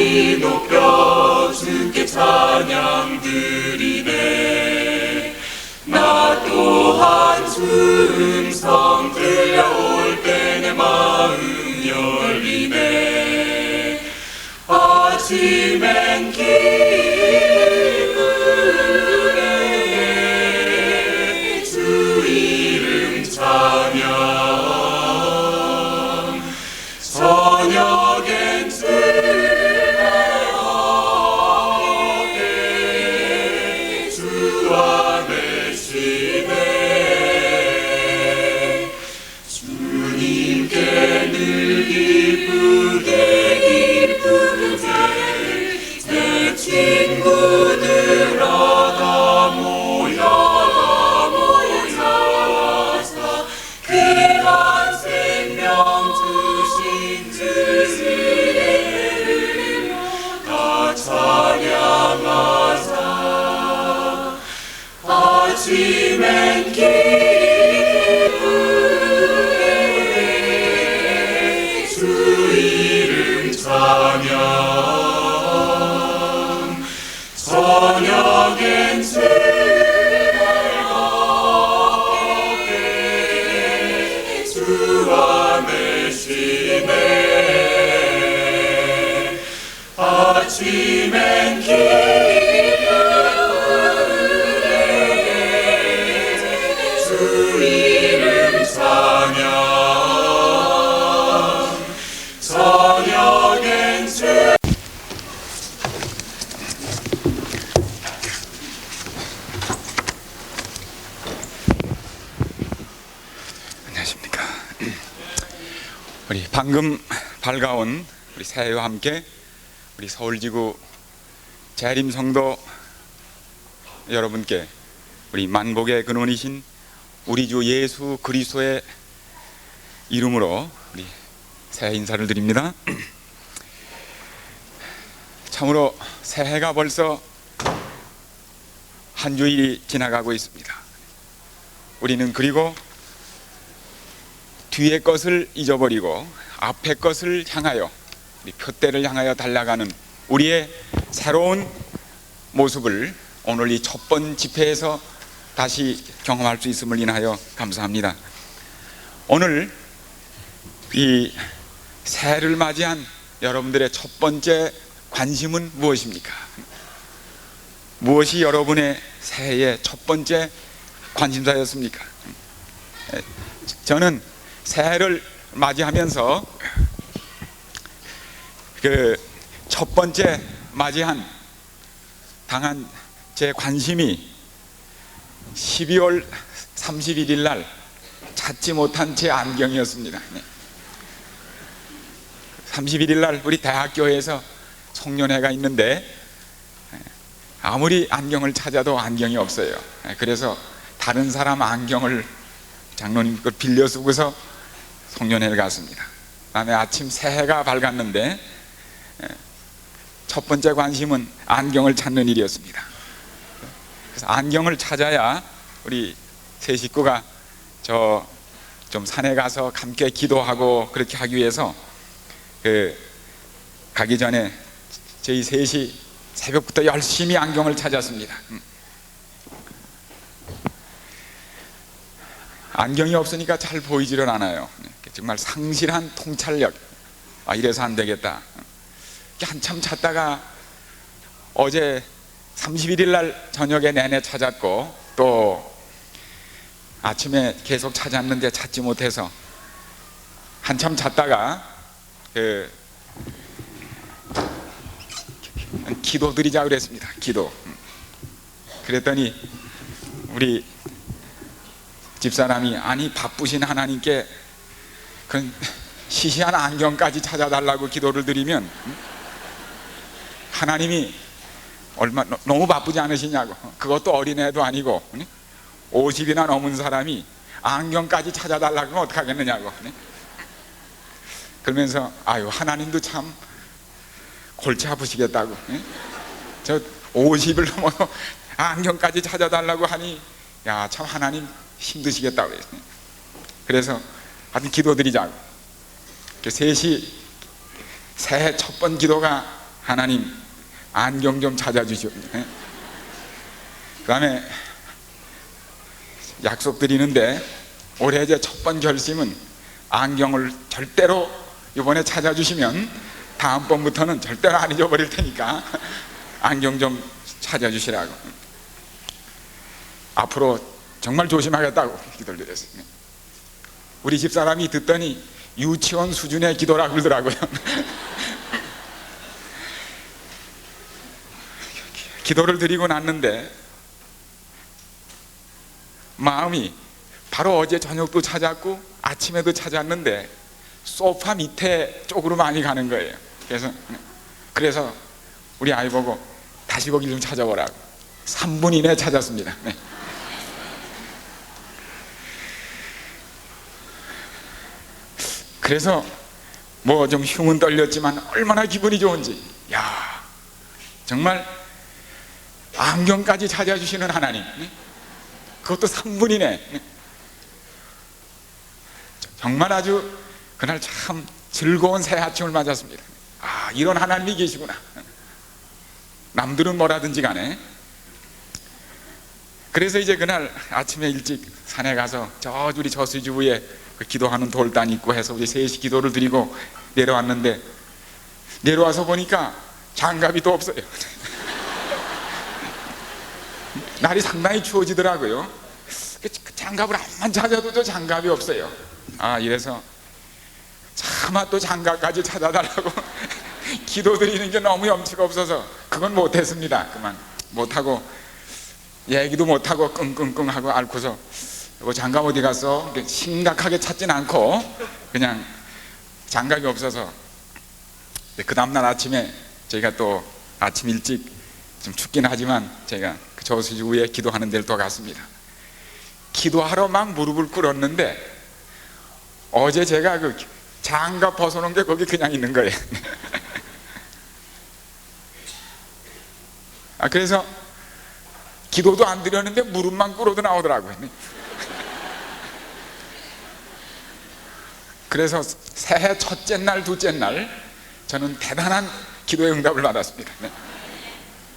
소리 높여 주께 찬양 드리네. 나 또한 주 음성 들려올 때 내 마음 열리네. 아침엔 기쁘게 주 이름 찬양, 저녁엔 주의 어깨 주 안에 쉬네. 주님께 늘 기쁘게 내 친구들아 다 모여서 귀한 생명 주신 주를 다 찬양하자. 아침엔 기쁘게 주 이름 찬양, 저녁엔 주의 어깨 주 안에 쉬네. 아침엔 기쁘게 주 이름 찬양, 저녁엔 주. 안녕하십니까. 우리 방금 밝아온 우리 새해와 함께 우리 서울지구 재림성도 여러분께 우리 만복의 근원이신 우리 주 예수 그리스도의 이름으로 우리 새해 인사를 드립니다. 참으로 새해가 벌써 한 주일이 지나가고 있습니다. 우리는 그리고 뒤의 것을 잊어버리고 앞의 것을 향하여 우리 표대를 향하여 달려가는 우리의 새로운 모습을 오늘 이 첫 번 집회에서 다시 경험할 수 있음을 인하여 감사합니다. 오늘 이 새해를 맞이한 여러분들의 첫 번째 관심은 무엇입니까? 무엇이 여러분의 새해의 첫 번째 관심사였습니까? 저는 새해를 맞이하면서 그 첫 번째 맞이한 당한 제 관심이 12월 31일 날 찾지 못한 제 안경이었습니다. 31일 날 우리 대학교에서 송년회가 있는데 아무리 안경을 찾아도 안경이 없어요. 그래서 다른 사람 안경을 장로님 걸 빌려 쓰고서 송년회를 갔습니다. 다음에 아침 새해가 밝았는데 첫 번째 관심은 안경을 찾는 일이었습니다. 그래서 안경을 찾아야 우리 세 식구가 저 좀 산에 가서 함께 기도하고 그렇게 하기 위해서 가기 전에 저희 셋이 새벽부터 열심히 안경을 찾았습니다. 안경이 없으니까 잘 보이지를 않아요. 정말 상실한 통찰력. 이래서 안 되겠다. 한참 찾다가 어제 31일 날 저녁에 내내 찾았고 또 아침에 계속 찾았는데 찾지 못해서 한참 찾다가 기도 드리자 그랬습니다. 기도. 그랬더니 우리 집사람이 아니 바쁘신 하나님께 그 시시한 안경까지 찾아달라고 기도를 드리면 하나님이 너무 바쁘지 않으시냐고. 그것도 어린애도 아니고 50이나 넘은 사람이 안경까지 찾아달라고 하면 어떡하겠느냐고. 그러면서 아유 하나님도 참 골치 아프시겠다고. 저 50을 넘어서 안경까지 찾아달라고 하니 야 참 하나님 힘드시겠다고 그랬어요. 그래서 하여튼 기도드리자고. 셋이 새해 첫 번 기도가 하나님 안경 좀 찾아주시오. 그 다음에 약속드리는데 올해 제 첫 번 결심은 안경을 절대로 이번에 찾아주시면 다음번부터는 절대로 안 잊어버릴 테니까 안경 좀 찾아주시라고. 앞으로 정말 조심하겠다고 기도를 드렸어요. 우리 집사람이 듣더니 유치원 수준의 기도라고 그러더라고요. 기도를 드리고 났는데 마음이 바로 어제 저녁도 찾았고 아침에도 찾았는데 소파 밑에 쪽으로 많이 가는 거예요. 그래서 우리 아이 보고 다시 거기 좀 찾아보라고 3분 이내에 찾았습니다. 네. 그래서 뭐 좀 흉은 떨렸지만 얼마나 기분이 좋은지, 야 정말 안경까지 찾아주시는 하나님, 그것도 3분 이내. 정말 아주 그날 참 즐거운 새 아침을 맞았습니다. 아, 이런 하나님이 계시구나. 남들은 뭐라든지 간에. 그래서 이제 그날 아침에 일찍 산에 가서 저 우리 저수지부에 그 기도하는 돌단 있고 해서 우리 3시 기도를 드리고 내려왔는데, 내려와서 보니까 장갑이 또 없어요. 날이 상당히 추워지더라고요. 그 장갑을 암만 찾아도 저 장갑이 없어요. 아, 이래서 차마 또 장갑까지 찾아달라고 기도드리는 게 너무 염치가 없어서 그건 못했습니다. 그만 못하고 얘기도 못하고 끙끙끙 하고 앓고서 뭐 장갑 어디 갔어? 심각하게 찾진 않고 그냥 장갑이 없어서. 그 다음날 아침에 저희가 또 아침 일찍 좀 춥긴 하지만 제가 그 저수지구에 기도하는 데를 또 갔습니다. 기도하러 막 무릎을 꿇었는데 어제 제가 그 장갑 벗어놓은 게 거기 그냥 있는 거예요. 그래서 기도도 안 드렸는데 무릎만 꿇어도 나오더라고요. 그래서 새해 첫째 날, 둘째 날 저는 대단한 기도의 응답을 받았습니다.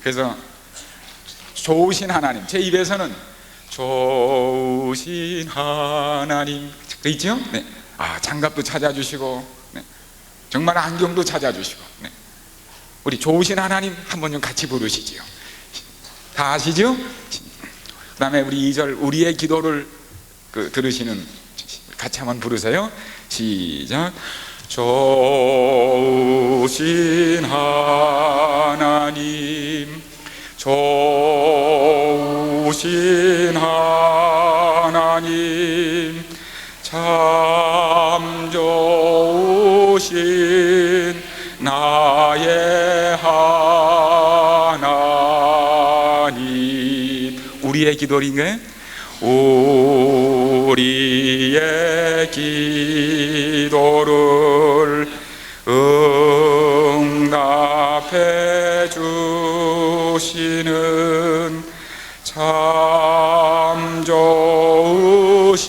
그래서 좋으신 하나님, 제 입에서는 좋으신 하나님 그 있죠? 네. 아, 장갑도 찾아주시고, 네. 정말 안경도 찾아주시고, 네. 우리 좋으신 하나님 한번 좀 같이 부르시지요. 다 아시죠? 그 다음에 우리 2절 우리의 기도를 들으시는 같이 한번 부르세요. 시작. 좋으신 하나님, 좋으신 하나님, 참 좋으신 나의 하나님. 우리의 기도인가요? 우리의 기도를 응답해 주시는 참 좋으신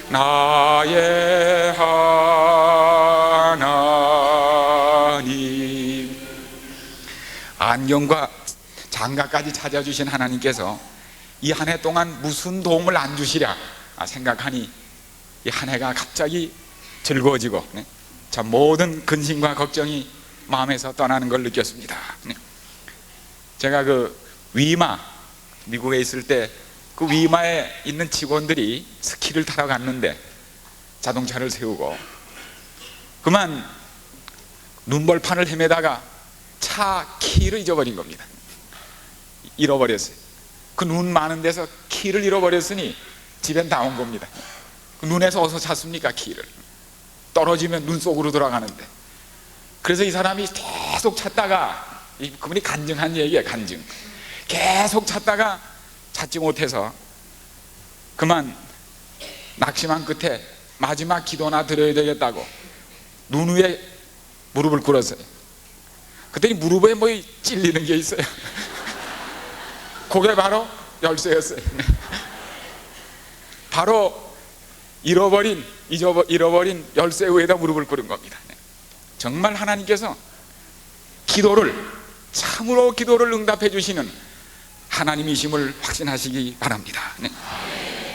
나의 하나님. 안경과 장갑까지 찾아주신 하나님께서 이 한 해 동안 무슨 도움을 안 주시랴 생각하니 이 한 해가 갑자기 즐거워지고, 네. 참 모든 근심과 걱정이 마음에서 떠나는 걸 느꼈습니다. 네. 제가 그 위마, 미국에 있을 때 그 위마에 있는 직원들이 스키를 타러 갔는데 자동차를 세우고 그만 눈벌판을 헤매다가 차 키를 잊어버린 겁니다. 잃어버렸어요. 그 눈 많은 데서 키를 잃어버렸으니 집엔 다 온 겁니다. 그 눈에서 어디서 찾습니까? 키를. 떨어지면 눈 속으로 들어가는데. 그래서 이 사람이 계속 찾다가, 그분이 간증한 얘기예요. 간증. 계속 찾다가 찾지 못해서 그만 낙심한 끝에 마지막 기도나 드려야 되겠다고 눈 위에 무릎을 꿇었어요. 그랬더니 무릎에 뭐 찔리는 게 있어요. 그게 바로 열쇠였어요. 바로 잃어버린 열쇠 위에다 무릎을 꿇은 겁니다. 정말 하나님께서 기도를, 참으로 기도를 응답해 주시는 하나님이심을 확신하시기 바랍니다.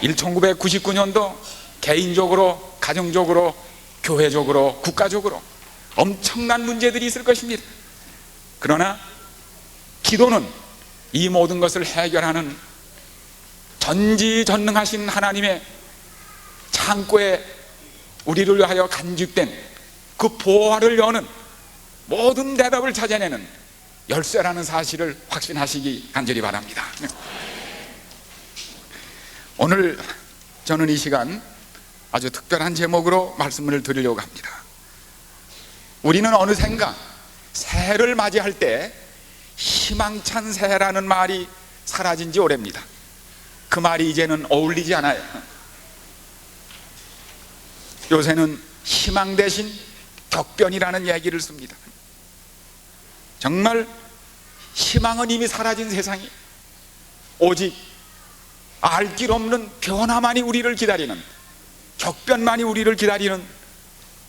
1999년도 개인적으로, 가정적으로, 교회적으로, 국가적으로 엄청난 문제들이 있을 것입니다. 그러나 기도는 이 모든 것을 해결하는 전지전능하신 하나님의 창고에 우리를 위하여 간직된 그 보화를 여는 모든 대답을 찾아내는 열쇠라는 사실을 확신하시기 간절히 바랍니다. 오늘 저는 이 시간 아주 특별한 제목으로 말씀을 드리려고 합니다. 우리는 어느샌가 새해를 맞이할 때 희망찬 새해라는 말이 사라진 지 오래입니다. 그 말이 이제는 어울리지 않아요. 요새는 희망 대신 격변이라는 얘기를 씁니다. 정말 희망은 이미 사라진 세상이, 오직 알 길 없는 변화만이 우리를 기다리는, 격변만이 우리를 기다리는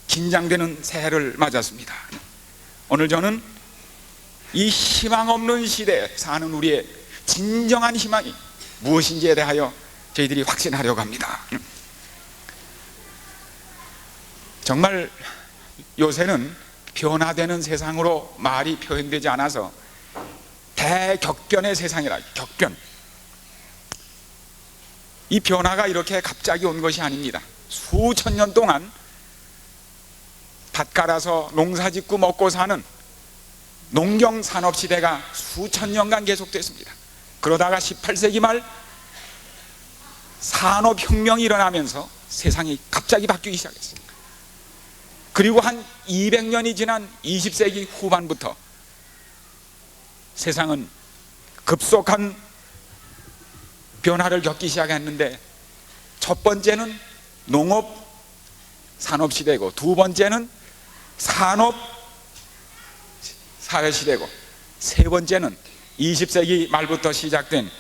긴장되는 새해를 맞았습니다. 오늘 저는 이 희망 없는 시대에 사는 우리의 진정한 희망이 무엇인지에 대하여 저희들이 확신하려고 합니다. 정말 요새는 변화되는 세상으로 말이 표현되지 않아서 대격변의 세상이라, 격변. 이 변화가 이렇게 갑자기 온 것이 아닙니다. 수천 년 동안 밭 갈아서 농사 짓고 먹고 사는 농경 산업 시대가 수천 년간 계속됐습니다. 그러다가 18세기 말 산업혁명이 일어나면서 세상이 갑자기 바뀌기 시작했어요. 그리고 한 200년이 지난 20세기 후반부터 세상은 급속한 변화를 겪기 시작했는데, 첫 번째는 농업 산업 시대고, 두 번째는 산업 사회 시대고, 세 번째는 20세기 말부터 시작된,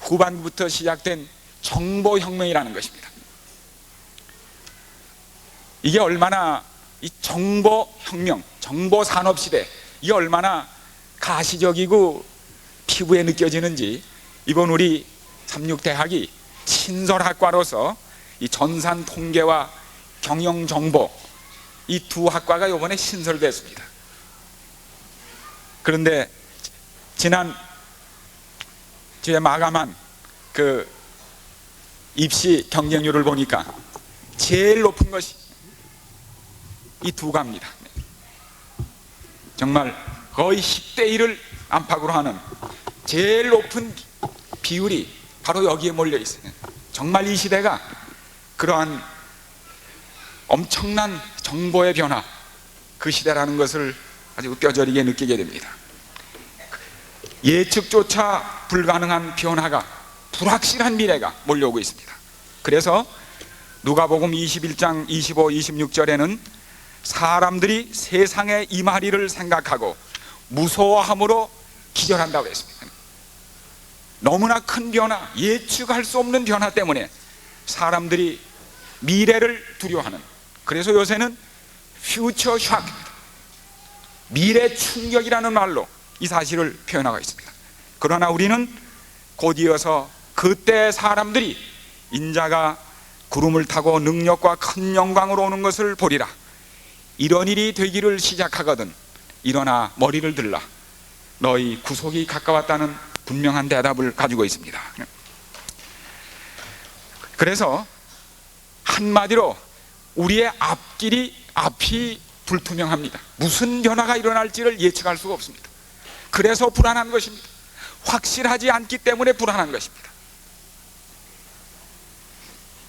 후반부터 시작된 정보혁명이라는 것입니다. 이게 얼마나, 이 정보혁명, 정보산업시대, 이게 얼마나 가시적이고 피부에 느껴지는지 이번 우리 삼육대학이 신설학과로서 이 전산통계와 경영정보, 이 두 학과가 이번에 신설됐습니다. 그런데 지난 주에 마감한 그 입시 경쟁률을 보니까 제일 높은 것이 이 두 과입니다. 정말 거의 10대 1을 안팎으로 하는 제일 높은 비율이 바로 여기에 몰려 있어요. 정말 이 시대가 그러한 엄청난 정보의 변화, 그 시대라는 것을 아주 뼈저리게 느끼게 됩니다. 예측조차 불가능한 변화가, 불확실한 미래가 몰려오고 있습니다. 그래서 누가복음 21장 25, 26절에는 사람들이 세상의 이말이를 생각하고 무서워함으로 기절한다고 했습니다. 너무나 큰 변화, 예측할 수 없는 변화 때문에 사람들이 미래를 두려워하는, 그래서 요새는 퓨처 샥, 미래 충격이라는 말로 이 사실을 표현하고 있습니다. 그러나 우리는 곧 이어서 그때 사람들이 인자가 구름을 타고 능력과 큰 영광으로 오는 것을 보리라, 이런 일이 되기를 시작하거든 일어나 머리를 들라, 너희 구속이 가까웠다는 분명한 대답을 가지고 있습니다. 그래서 한마디로 우리의 앞이 불투명합니다. 무슨 변화가 일어날지를 예측할 수가 없습니다. 그래서 불안한 것입니다. 확실하지 않기 때문에 불안한 것입니다.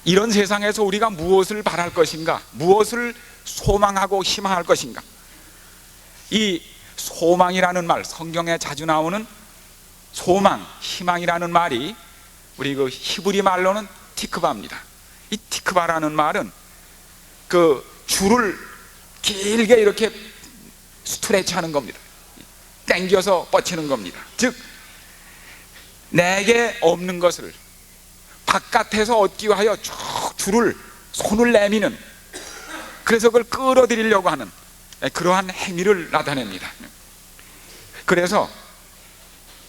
이런 세상에서 우리가 무엇을 바랄 것인가, 무엇을 소망하고 희망할 것인가. 이 소망이라는 말, 성경에 자주 나오는 소망, 희망이라는 말이 우리 그 히브리 말로는 티크바입니다. 이 티크바라는 말은 그 줄을 길게 이렇게 스트레치 하는 겁니다. 당겨서 뻗치는 겁니다. 즉 내게 없는 것을 바깥에서 얻기 위하여 쭉 줄을, 손을 내미는, 그래서 그걸 끌어들이려고 하는 그러한 행위를 나타냅니다. 그래서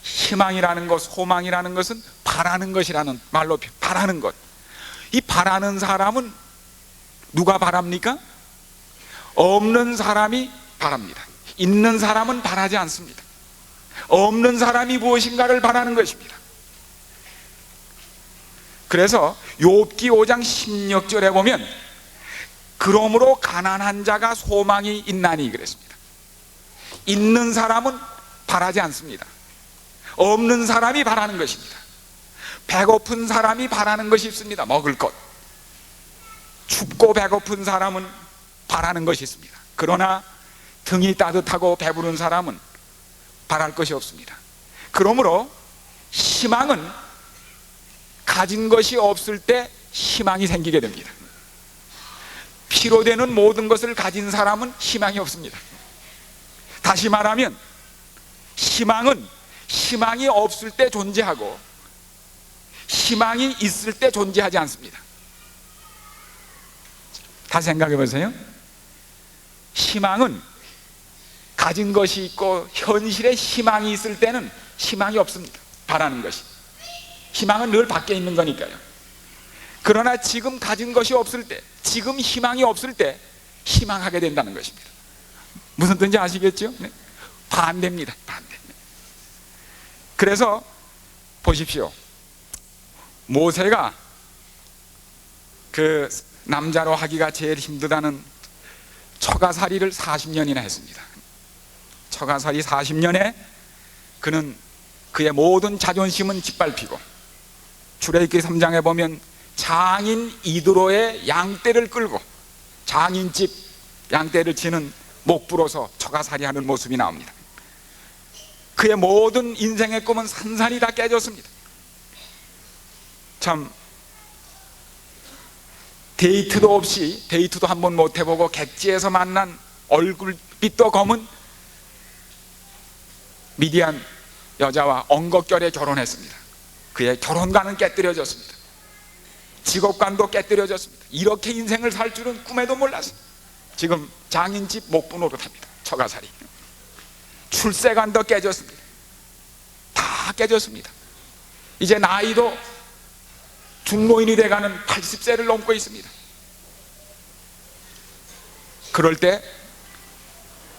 희망이라는 것, 소망이라는 것은 바라는 것이라는 말로, 바라는 것. 이 바라는 사람은 누가 바랍니까? 없는 사람이 바랍니다. 있는 사람은 바라지 않습니다. 없는 사람이 무엇인가를 바라는 것입니다. 그래서 욥기 5장 16절에 보면 그러므로 가난한 자가 소망이 있나니 그랬습니다. 있는 사람은 바라지 않습니다. 없는 사람이 바라는 것입니다. 배고픈 사람이 바라는 것이 있습니다. 먹을 것. 춥고 배고픈 사람은 바라는 것이 있습니다. 그러나 등이 따뜻하고 배부른 사람은 바랄 것이 없습니다. 그러므로 희망은 가진 것이 없을 때 희망이 생기게 됩니다. 필요되는 모든 것을 가진 사람은 희망이 없습니다. 다시 말하면 희망은 희망이 없을 때 존재하고 희망이 있을 때 존재하지 않습니다. 다시 생각해 보세요. 희망은 가진 것이 있고 현실에 희망이 있을 때는 희망이 없습니다. 바라는 것이. 희망은 늘 밖에 있는 거니까요. 그러나 지금 가진 것이 없을 때, 지금 희망이 없을 때 희망하게 된다는 것입니다. 무슨 뜻인지 아시겠죠? 네. 반대입니다. 반대. 그래서 보십시오. 모세가 그 남자로 하기가 제일 힘들다는 처가살이를 40년이나 했습니다. 처가살이 40년에 그는 그의 모든 자존심은 짓밟히고, 출애굽기 3장에 보면 장인 이드로의 양떼를 끌고 장인집 양떼를 치는 목부로서 처가살이하는 모습이 나옵니다. 그의 모든 인생의 꿈은 산산이 다 깨졌습니다. 참 데이트도 없이, 데이트도 한번 못 해보고 객지에서 만난 얼굴빛도 검은 미디안 여자와 엉겁결에 결혼했습니다. 그의 결혼관은 깨뜨려졌습니다. 직업관도 깨뜨려졌습니다. 이렇게 인생을 살 줄은 꿈에도 몰랐어요. 지금 장인집 목부 노릇합니다. 처가살이. 출세관도 깨졌습니다. 다 깨졌습니다. 이제 나이도 중노인이 돼가는 80세를 넘고 있습니다. 그럴 때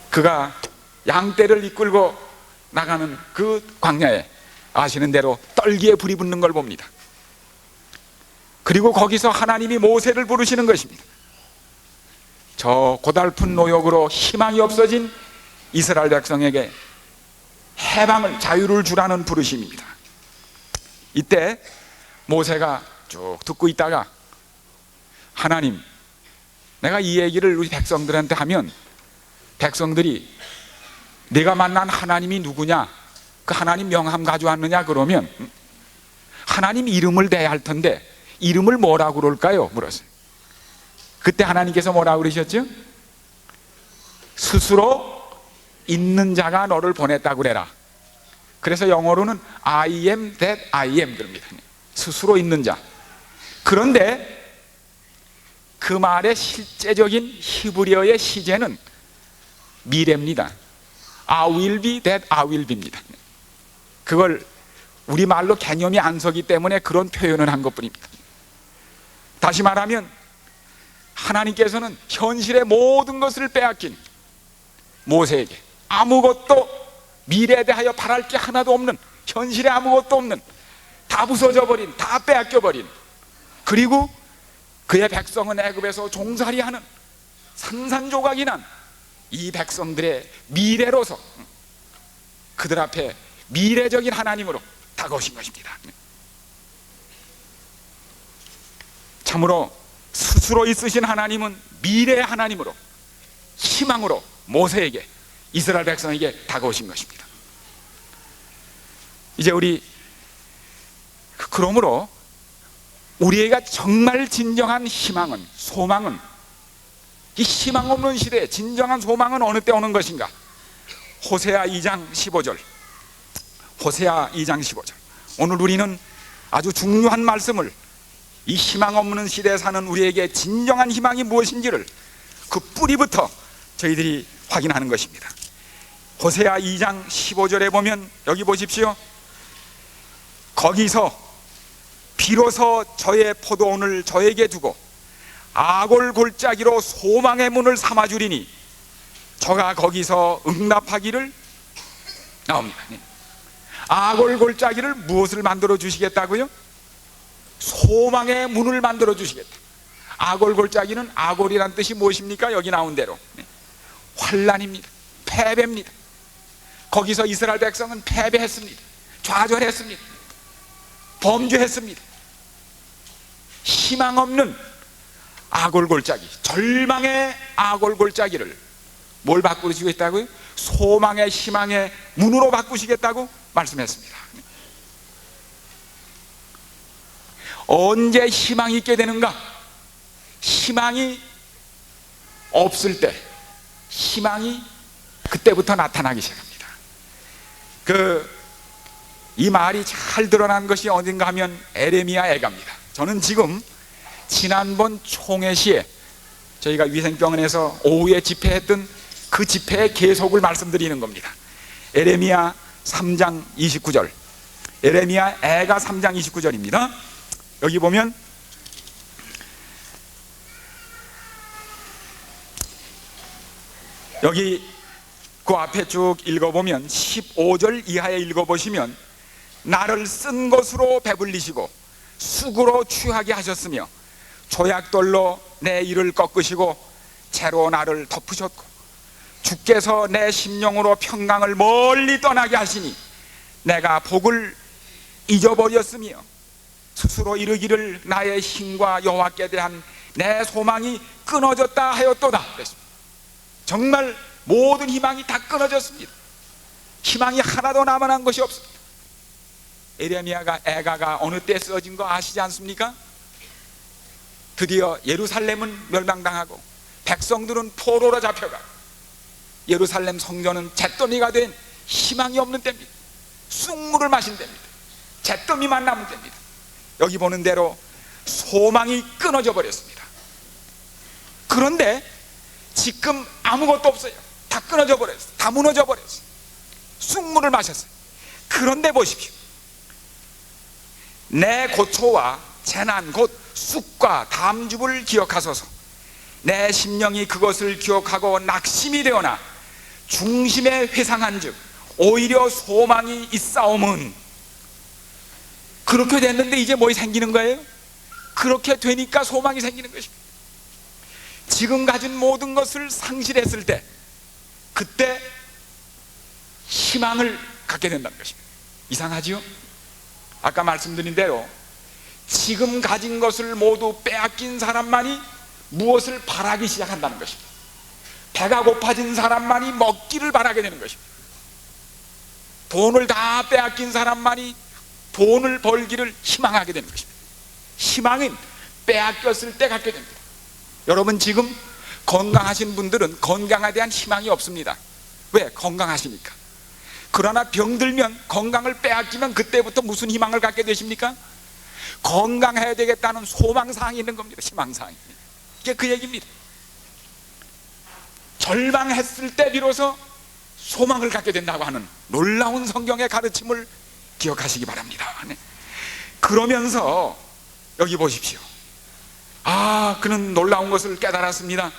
그가 양떼를 이끌고 나가는 그 광야에 아시는 대로 떨기에 불이 붙는 걸 봅니다. 그리고 거기서 하나님이 모세를 부르시는 것입니다. 저 고달픈 노역으로 희망이 없어진 이스라엘 백성에게 해방을, 자유를 주라는 부르심입니다. 이때 모세가 쭉 듣고 있다가, 하나님, 내가 이 얘기를 우리 백성들한테 하면 백성들이 내가 만난 하나님이 누구냐, 그 하나님 명함 가져왔느냐 그러면 하나님 이름을 대야 할 텐데 이름을 뭐라고 그럴까요? 물었어요. 그때 하나님께서 뭐라고 그러셨죠? 스스로 있는 자가 너를 보냈다고 그래라. 그래서 영어로는 I am that I am 그럽니다. 스스로 있는 자. 그런데 그 말의 실제적인 히브리어의 시제는 미래입니다. I will be that I will be입니다. 그걸 우리말로 개념이 안 서기 때문에 그런 표현을 한 것뿐입니다. 다시 말하면 하나님께서는 현실의 모든 것을 빼앗긴 모세에게 아무것도, 미래에 대하여 바랄 게 하나도 없는, 현실에 아무것도 없는, 다 부서져 버린, 다 빼앗겨 버린, 그리고 그의 백성은 애굽에서 종살이하는 산산조각이 난 이 백성들의 미래로서 그들 앞에 미래적인 하나님으로 다가오신 것입니다. 참으로 스스로 있으신 하나님은 미래의 하나님으로, 희망으로 모세에게, 이스라엘 백성에게 다가오신 것입니다. 이제 그러므로 우리가 정말 진정한 희망은, 소망은, 이 희망 없는 시대에 진정한 소망은 어느 때 오는 것인가? 호세아 2장 15절. 호세아 2장 15절. 오늘 우리는 아주 중요한 말씀을, 이 희망 없는 시대에 사는 우리에게 진정한 희망이 무엇인지를 그 뿌리부터 저희들이 확인하는 것입니다. 호세아 2장 15절에 보면 여기 보십시오. 거기서 비로소 저의 포도원을 저에게 두고 아골 골짜기로 소망의 문을 삼아주리니 저가 거기서 응답하기를 나옵니다. 아골 골짜기를 무엇을 만들어 주시겠다고요? 소망의 문을 만들어 주시겠다. 아골 골짜기는 아골이란 뜻이 무엇입니까? 여기 나온 대로 환난입니다. 패배입니다. 거기서 이스라엘 백성은 패배했습니다. 좌절했습니다. 범죄했습니다. 희망 없는 아골 골짜기, 절망의 아골 골짜기를 뭘 바꾸시겠다고요? 소망의 희망의 문으로 바꾸시겠다고 말씀했습니다. 언제 희망이 있게 되는가? 희망이 없을 때 희망이 그때부터 나타나기 시작합니다. 이 말이 잘 드러난 것이 어딘가 하면 에레미야 애가입니다. 저는 지금 지난번 총회 시에 저희가 위생병원에서 오후에 집회했던 그 집회의 계속을 말씀드리는 겁니다. 에레미야 3장 29절, 에레미야 애가 3장 29절입니다. 여기 보면 여기 그 앞에 쭉 읽어보면 15절 이하에 읽어보시면 나를 쓴 것으로 배불리시고 쑥으로 취하게 하셨으며 조약돌로 내 이를 꺾으시고 채로 나를 덮으셨고 주께서 내 심령으로 평강을 멀리 떠나게 하시니 내가 복을 잊어버렸으며 스스로 이르기를 나의 힘과 여호와께 대한 내 소망이 끊어졌다 하였도다. 정말 모든 희망이 다 끊어졌습니다. 희망이 하나도 남아난 것이 없습니다. 에레미야가 애가가 어느 때 쓰여진 거 아시지 않습니까? 드디어 예루살렘은 멸망당하고 백성들은 포로로 잡혀가 예루살렘 성전은 잿더미가 된 희망이 없는 때입니다. 쑥물을 마신 때입니다. 잿더미만 남은 때입니다. 여기 보는 대로 소망이 끊어져 버렸습니다. 그런데 지금 아무것도 없어요. 다 끊어져 버렸어요. 다 무너져 버렸어요. 쑥물을 마셨어요. 그런데 보십시오. 내 고초와 재난 곧 쑥과 담즙을 기억하소서. 내 심령이 그것을 기억하고 낙심이 되어나 중심에 회상한 즉 오히려 소망이 있사옴은. 그렇게 됐는데 이제 뭐 생기는 거예요? 그렇게 되니까 소망이 생기는 것입니다. 지금 가진 모든 것을 상실했을 때 그때 희망을 갖게 된다는 것입니다. 이상하지요? 아까 말씀드린 대로 지금 가진 것을 모두 빼앗긴 사람만이 무엇을 바라기 시작한다는 것입니다. 배가 고파진 사람만이 먹기를 바라게 되는 것입니다. 돈을 다 빼앗긴 사람만이 돈을 벌기를 희망하게 되는 것입니다. 희망은 빼앗겼을 때 갖게 됩니다. 여러분 지금 건강하신 분들은 건강에 대한 희망이 없습니다. 왜? 건강하시니까. 그러나 병들면 건강을 빼앗기면 그때부터 무슨 희망을 갖게 되십니까? 건강해야 되겠다는 소망사항이 있는 겁니다. 희망사항이. 이게 그 얘기입니다. 절망했을 때 비로소 소망을 갖게 된다고 하는 놀라운 성경의 가르침을 기억하시기 바랍니다. 그러면서 여기 보십시오. 그는 놀라운 것을 깨달았습니다.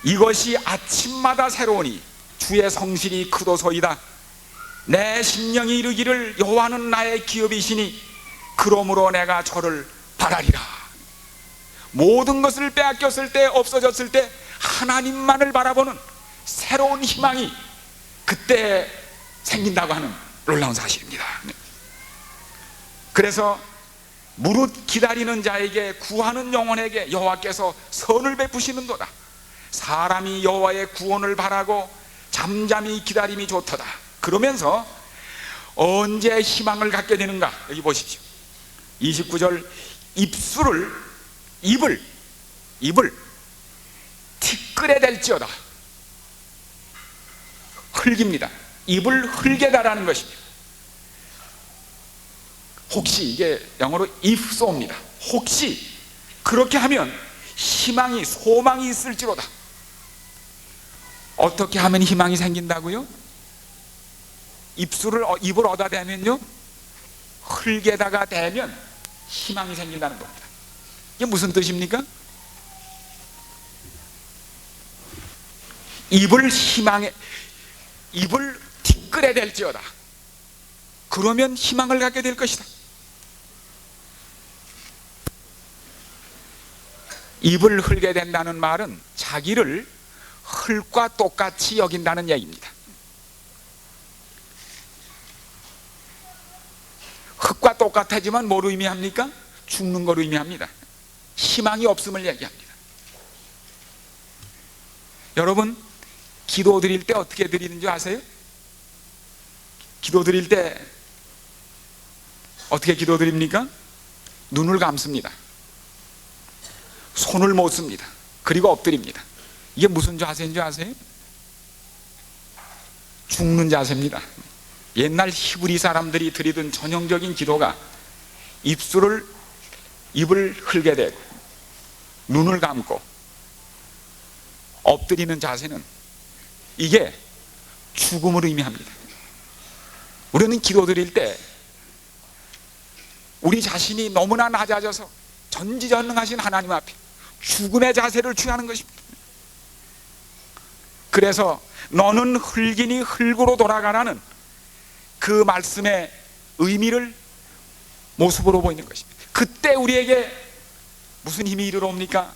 이것이 아침마다 새로우니 주의 성실이 크도소이다. 내 심령이 이르기를 여호와는 나의 기업이시니 그러므로 내가 저를 바라리라. 모든 것을 빼앗겼을 때, 없어졌을 때 하나님만을 바라보는 새로운 희망이 그때 생긴다고 하는 놀라운 사실입니다. 그래서 무릇 기다리는 자에게 구하는 영혼에게 여호와께서 선을 베푸시는도다. 사람이 여호와의 구원을 바라고 잠잠히 기다림이 좋도다. 그러면서 언제 희망을 갖게 되는가? 여기 보십시오. 29절 입을 티끌에 댈지어다. 흙입니다. 입을 흙에 달하는 것입니다. 혹시 이게 영어로 if so입니다. 혹시 그렇게 하면 희망이 소망이 있을지로다. 어떻게 하면 희망이 생긴다고요? 입을 얻어 대면요, 흙에다가 대면 희망이 생긴다는 겁니다. 이게 무슨 뜻입니까? 입을 티끌에 댈지어다. 그러면 희망을 갖게 될 것이다. 입을 흙에 댄다는 말은 자기를 흙과 똑같이 여긴다는 얘기입니다. 흙과 똑같아지만 뭐로 의미합니까? 죽는 거로 의미합니다. 희망이 없음을 얘기합니다. 여러분, 기도 드릴 때 어떻게 드리는 줄 아세요? 기도 드릴 때 어떻게 기도 드립니까? 눈을 감습니다. 손을 못 씁니다. 그리고 엎드립니다. 이게 무슨 자세인 줄 아세요? 죽는 자세입니다. 옛날 히브리 사람들이 드리던 전형적인 기도가 입을 흙에 대고 눈을 감고 엎드리는 자세는 이게 죽음을 의미합니다. 우리는 기도 드릴 때 우리 자신이 너무나 낮아져서 전지전능하신 하나님 앞에 죽음의 자세를 취하는 것입니다. 그래서 너는 흙이니 흙으로 돌아가라는 그 말씀의 의미를 모습으로 보이는 것입니다. 그때 우리에게 무슨 힘이 이르러옵니까?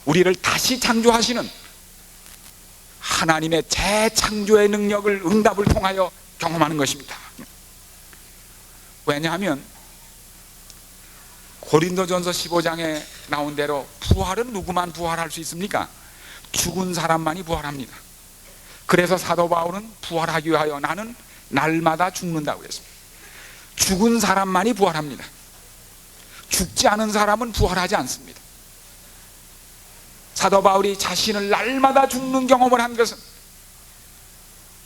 우리를 다시 창조하시는 하나님의 재창조의 능력을 응답을 통하여 경험하는 것입니다. 왜냐하면 고린도전서 15장에 나온 대로 부활은 누구만 부활할 수 있습니까? 죽은 사람만이 부활합니다. 그래서 사도 바울은 부활하기 위하여 나는 날마다 죽는다고 그랬습니다. 죽은 사람만이 부활합니다. 죽지 않은 사람은 부활하지 않습니다. 사도 바울이 자신을 날마다 죽는 경험을 한 것은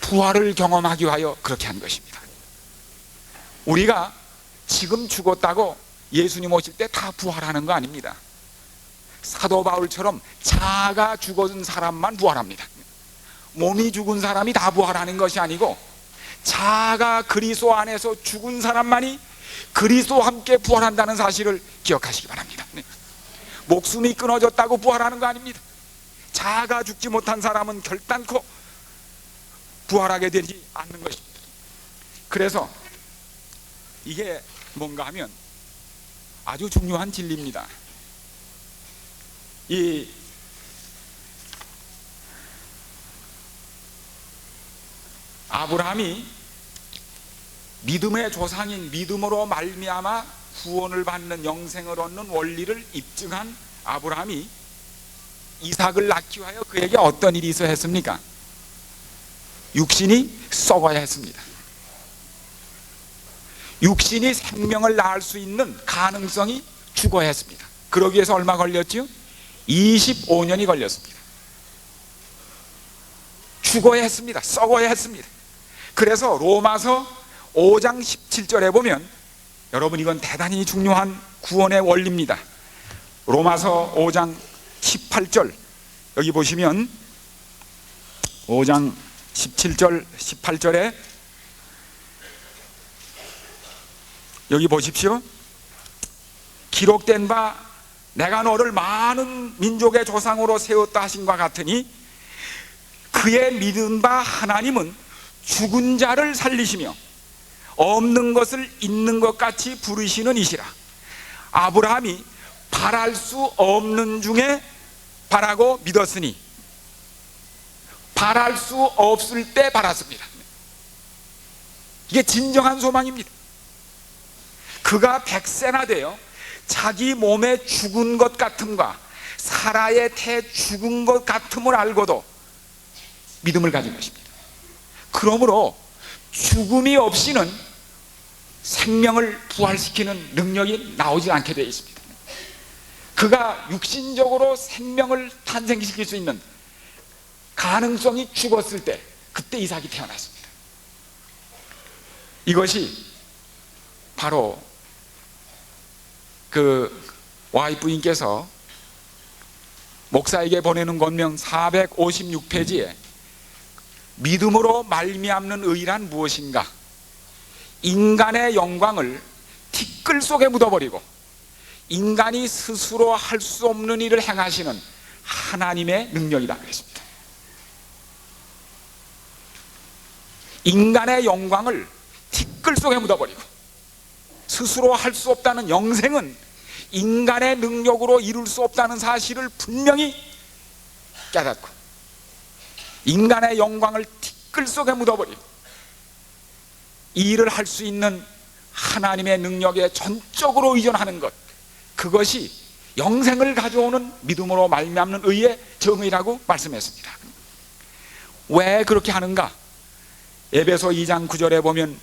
부활을 경험하기 위하여 그렇게 한 것입니다. 우리가 지금 죽었다고 예수님 오실 때 다 부활하는 거 아닙니다. 사도 바울처럼 자아가 죽은 사람만 부활합니다. 몸이 죽은 사람이 다 부활하는 것이 아니고 자아가 그리스도 안에서 죽은 사람만이 그리스도와 함께 부활한다는 사실을 기억하시기 바랍니다. 목숨이 끊어졌다고 부활하는 거 아닙니다. 자아가 죽지 못한 사람은 결단코 부활하게 되지 않는 것입니다. 그래서 이게 뭔가 하면 아주 중요한 진리입니다. 이 아브라함이 믿음의 조상인 믿음으로 말미암아 구원을 받는 영생을 얻는 원리를 입증한 아브라함이 이삭을 낳기 위하여 그에게 어떤 일이 있어야 했습니까? 육신이 썩어야 했습니다. 육신이 생명을 낳을 수 있는 가능성이 죽어야 했습니다. 그러기 위해서 얼마 걸렸죠? 25년이 걸렸습니다. 죽어야 했습니다. 썩어야 했습니다. 그래서 로마서 5장 17절에 보면, 여러분 이건 대단히 중요한 구원의 원리입니다. 로마서 5장 18절 여기 보시면 5장 17절 18절에 여기 보십시오. 기록된 바 내가 너를 많은 민족의 조상으로 세웠다 하신과 같으니 그의 믿은 바 하나님은 죽은 자를 살리시며 없는 것을 있는 것 같이 부르시는 이시라. 아브라함이 바랄 수 없는 중에 바라고 믿었으니 바랄 수 없을 때 바랐습니다. 이게 진정한 소망입니다. 그가 100세나 되어 자기 몸에 죽은 것 같음과 사라의 태 죽은 것 같음을 알고도 믿음을 가진 것입니다. 그러므로 죽음이 없이는 생명을 부활시키는 능력이 나오지 않게 되어 있습니다. 그가 육신적으로 생명을 탄생시킬 수 있는 가능성이 죽었을 때, 그때 이삭이 태어났습니다. 이것이 바로 그 와이프인께서 목사에게 보내는 권명 456페이지에 믿음으로 말미암는 의란 무엇인가? 인간의 영광을 티끌 속에 묻어버리고 인간이 스스로 할 수 없는 일을 행하시는 하나님의 능력이다 그랬습니다. 인간의 영광을 티끌 속에 묻어버리고 스스로 할 수 없다는 영생은 인간의 능력으로 이룰 수 없다는 사실을 분명히 깨닫고 인간의 영광을 티끌 속에 묻어버리고 이 일을 할 수 있는 하나님의 능력에 전적으로 의존하는 것, 그것이 영생을 가져오는 믿음으로 말미암는 의의 정의라고 말씀했습니다. 왜 그렇게 하는가? 에베소 2장 9절에 보면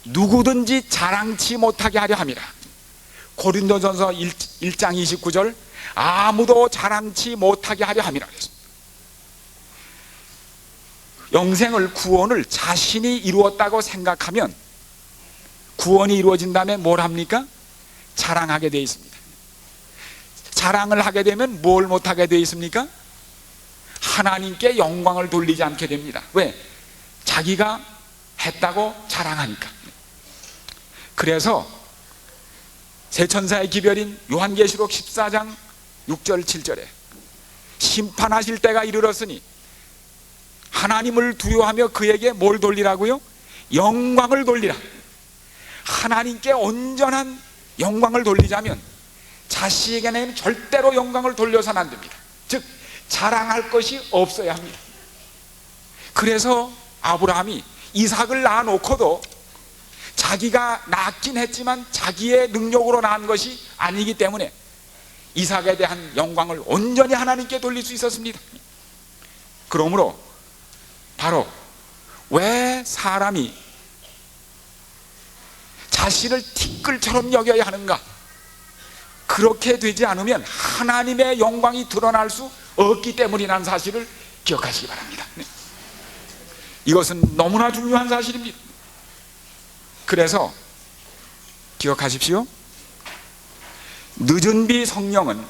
누구든지 자랑치 못하게 하려 함이라. 고린도전서 1장 29절 아무도 자랑치 못하게 하려 함이라 그랬습니다. 영생을, 구원을 자신이 이루었다고 생각하면 구원이 이루어진 다음에 뭘 합니까? 자랑하게 되어 있습니다. 자랑을 하게 되면 뭘 못하게 되어 있습니까? 하나님께 영광을 돌리지 않게 됩니다. 왜? 자기가 했다고 자랑하니까. 그래서 세천사의 기별인 요한계시록 14장 6절 7절에 심판하실 때가 이르렀으니 하나님을 두려워하며 그에게 뭘 돌리라고요? 영광을 돌리라. 하나님께 온전한 영광을 돌리자면 자식에게는 절대로 영광을 돌려서는 안 됩니다. 즉 자랑할 것이 없어야 합니다. 그래서 아브라함이 이삭을 낳아놓고도 자기가 낳긴 했지만 자기의 능력으로 낳은 것이 아니기 때문에 이삭에 대한 영광을 온전히 하나님께 돌릴 수 있었습니다. 그러므로 바로 왜 사람이 자신을 티끌처럼 여겨야 하는가? 그렇게 되지 않으면 하나님의 영광이 드러날 수 없기 때문이라는 사실을 기억하시기 바랍니다. 이것은 너무나 중요한 사실입니다. 그래서 기억하십시오. 늦은 비 성령은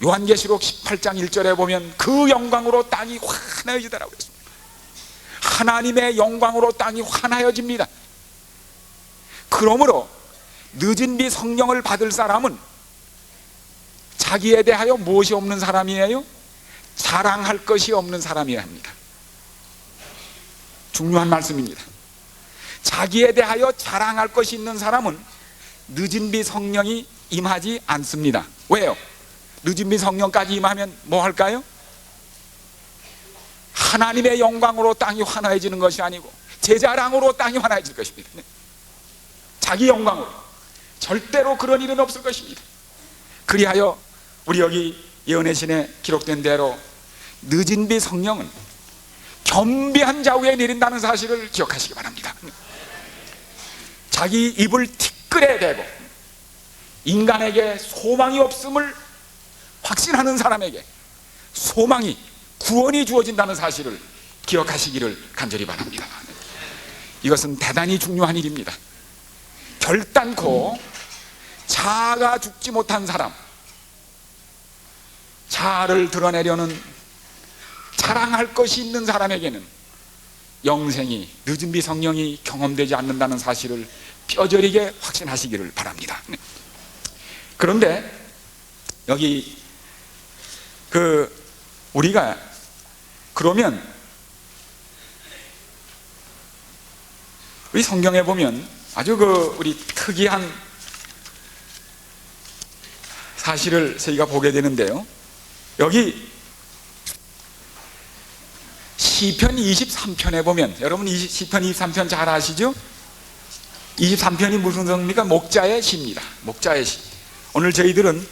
요한계시록 18장 1절에 보면 그 영광으로 땅이 환하여지더라고요. 하나님의 영광으로 땅이 환하여집니다. 그러므로 늦은 비 성령을 받을 사람은 자기에 대하여 무엇이 없는 사람이에요? 자랑할 것이 없는 사람이어야 합니다. 중요한 말씀입니다. 자기에 대하여 자랑할 것이 있는 사람은 늦은 비 성령이 임하지 않습니다. 왜요? 늦은 비 성령까지 임하면 뭐 할까요? 하나님의 영광으로 땅이 환화해지는 것이 아니고 제 자랑으로 땅이 환화해질 것입니다. 자기 영광으로. 절대로 그런 일은 없을 것입니다. 그리하여 우리 여기 예언의 기록된 대로 늦은 비 성령은 겸비한 자 위에 내린다는 사실을 기억하시기 바랍니다. 자기 입을 티끌에 대고 인간에게 소망이 없음을 확신하는 사람에게 소망이, 구원이 주어진다는 사실을 기억하시기를 간절히 바랍니다. 이것은 대단히 중요한 일입니다. 결단코 자아가 죽지 못한 사람, 자아를 드러내려는 자랑할 것이 있는 사람에게는 영생이, 늦은 비 성령이 경험되지 않는다는 사실을 뼈저리게 확신하시기를 바랍니다. 그런데 여기 우리가 그러면 우리 성경에 보면 아주 우리 특이한 사실을 저희가 보게 되는데요. 여기 시편 23편에 보면, 여러분 시편 23편 잘 아시죠? 23편이 무슨 성입니까? 목자의 시입니다. 목자의 시. 오늘 저희들은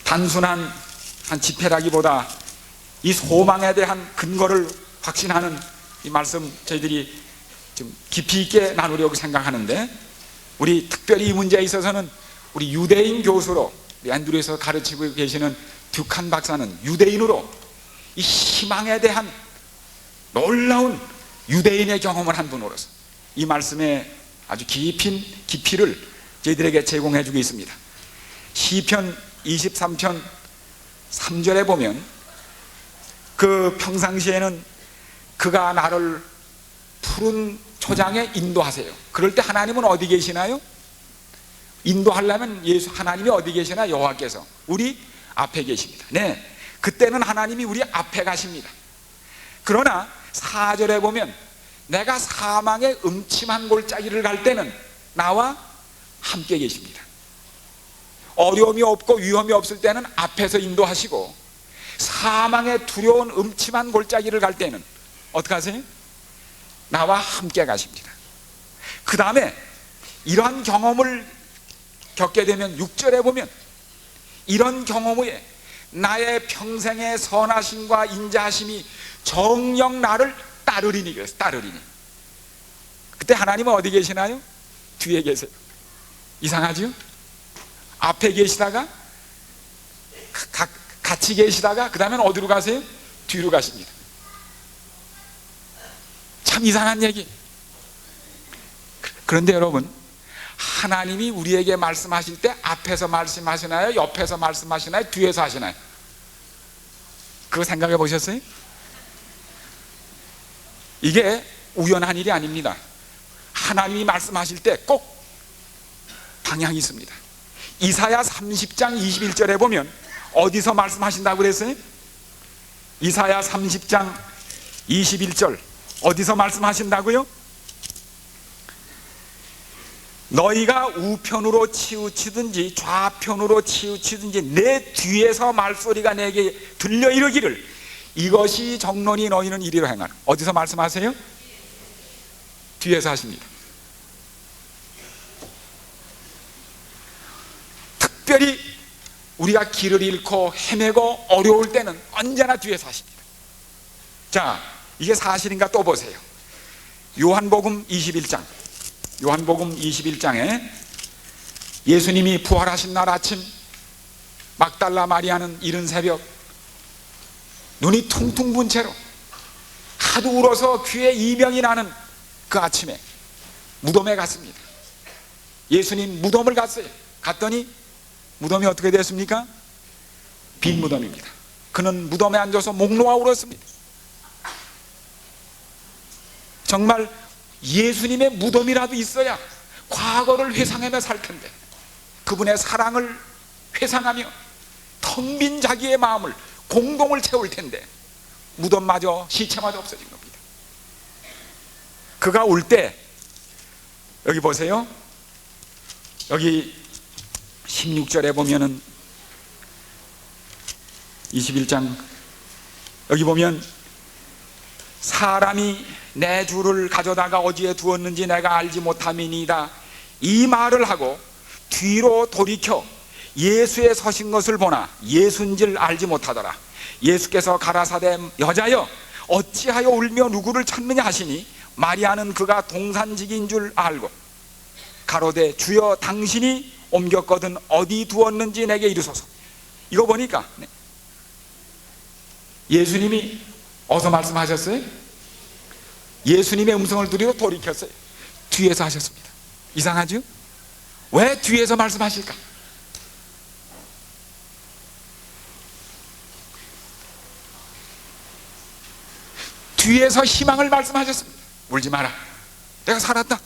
단순한 한 집회라기보다 이 소망에 대한 근거를 확신하는 이 말씀 저희들이 좀 깊이 있게 나누려고 생각하는데, 우리 특별히 이 문제에 있어서는 우리 유대인 교수로 우리 앤드루에서 가르치고 계시는 듀칸 박사는 유대인으로 이 희망에 대한 놀라운 유대인의 경험을 한 분으로서 이 말씀에 아주 깊은 깊이를 저희들에게 제공해 주고 있습니다. 시편 23편 3절에 보면 그 평상시에는 그가 나를 푸른 초장에 인도하세요. 그럴 때 하나님은 어디 계시나요? 인도하려면 하나님이 어디 계시나? 여호와께서 우리 앞에 계십니다. 네, 그때는 하나님이 우리 앞에 가십니다. 그러나 4절에 보면 내가 사망의 음침한 골짜기를 갈 때는 나와 함께 계십니다. 어려움이 없고 위험이 없을 때는 앞에서 인도하시고, 사망의 두려운 음침한 골짜기를 갈 때는 어떻게 하세요? 나와 함께 가십니다. 그 다음에 이러한 경험을 겪게 되면 6절에 보면 이런 경험 후에 나의 평생의 선하심과 인자하심이 정녕 나를 따르리니, 그래서 따르리니. 그때 하나님은 어디 계시나요? 뒤에 계세요. 이상하죠? 앞에 계시다가 같이 계시다가 그 다음엔 어디로 가세요? 뒤로 가십니다. 참 이상한 얘기. 그런데 여러분, 하나님이 우리에게 말씀하실 때 앞에서 말씀하시나요? 옆에서 말씀하시나요? 뒤에서 하시나요? 그거 생각해 보셨어요? 이게 우연한 일이 아닙니다. 하나님이 말씀하실 때 꼭 방향이 있습니다. 이사야 30장 21절에 보면 어디서 말씀하신다고 그랬어요? 이사야 30장 21절 어디서 말씀하신다고요? 너희가 우편으로 치우치든지 좌편으로 치우치든지 내 뒤에서 말소리가 내게 들려 이르기를 이것이 정론이 너희는 이리로 행하라. 어디서 말씀하세요? 뒤에서 하십니다. 특별히 우리가 길을 잃고 헤매고 어려울 때는 언제나 뒤에서 하십니다. 자, 이게 사실인가 또 보세요. 요한복음 21장, 요한복음 21장에 예수님이 부활하신 날 아침, 막달라 마리아는 이른 새벽 눈이 퉁퉁 분 채로 하도 울어서 귀에 이명이 나는 그 아침에 무덤에 갔습니다. 예수님 무덤을 갔어요. 갔더니 무덤이 어떻게 됐습니까? 빈 무덤입니다. 그는 무덤에 앉아서 목 놓아 울었습니다. 정말 예수님의 무덤이라도 있어야 과거를 회상하며 살 텐데, 그분의 사랑을 회상하며 텅 빈 자기의 마음을 공동을 채울 텐데 무덤마저 시체마저 없어진 겁니다. 그가 울 때 여기 보세요. 여기 16절에 보면은 21장 여기 보면 사람이 내 주를 가져다가 어디에 두었는지 내가 알지 못함이니이다, 이 말을 하고 뒤로 돌이켜 예수의 서신 것을 보나 예수인 줄 알지 못하더라. 예수께서 가라사대 여자여 어찌하여 울며 누구를 찾느냐 하시니 마리아는 그가 동산직인 줄 알고 가로되 주여 당신이 옮겼거든 어디 두었는지 내게 이르소서. 이거 보니까 예수님이 어디서 말씀하셨어요? 예수님의 음성을 들으러 돌이켰어요. 뒤에서 하셨습니다. 이상하죠? 왜 뒤에서 말씀하실까? 뒤에서 희망을 말씀하셨습니다. 울지 마라, 내가 살았다.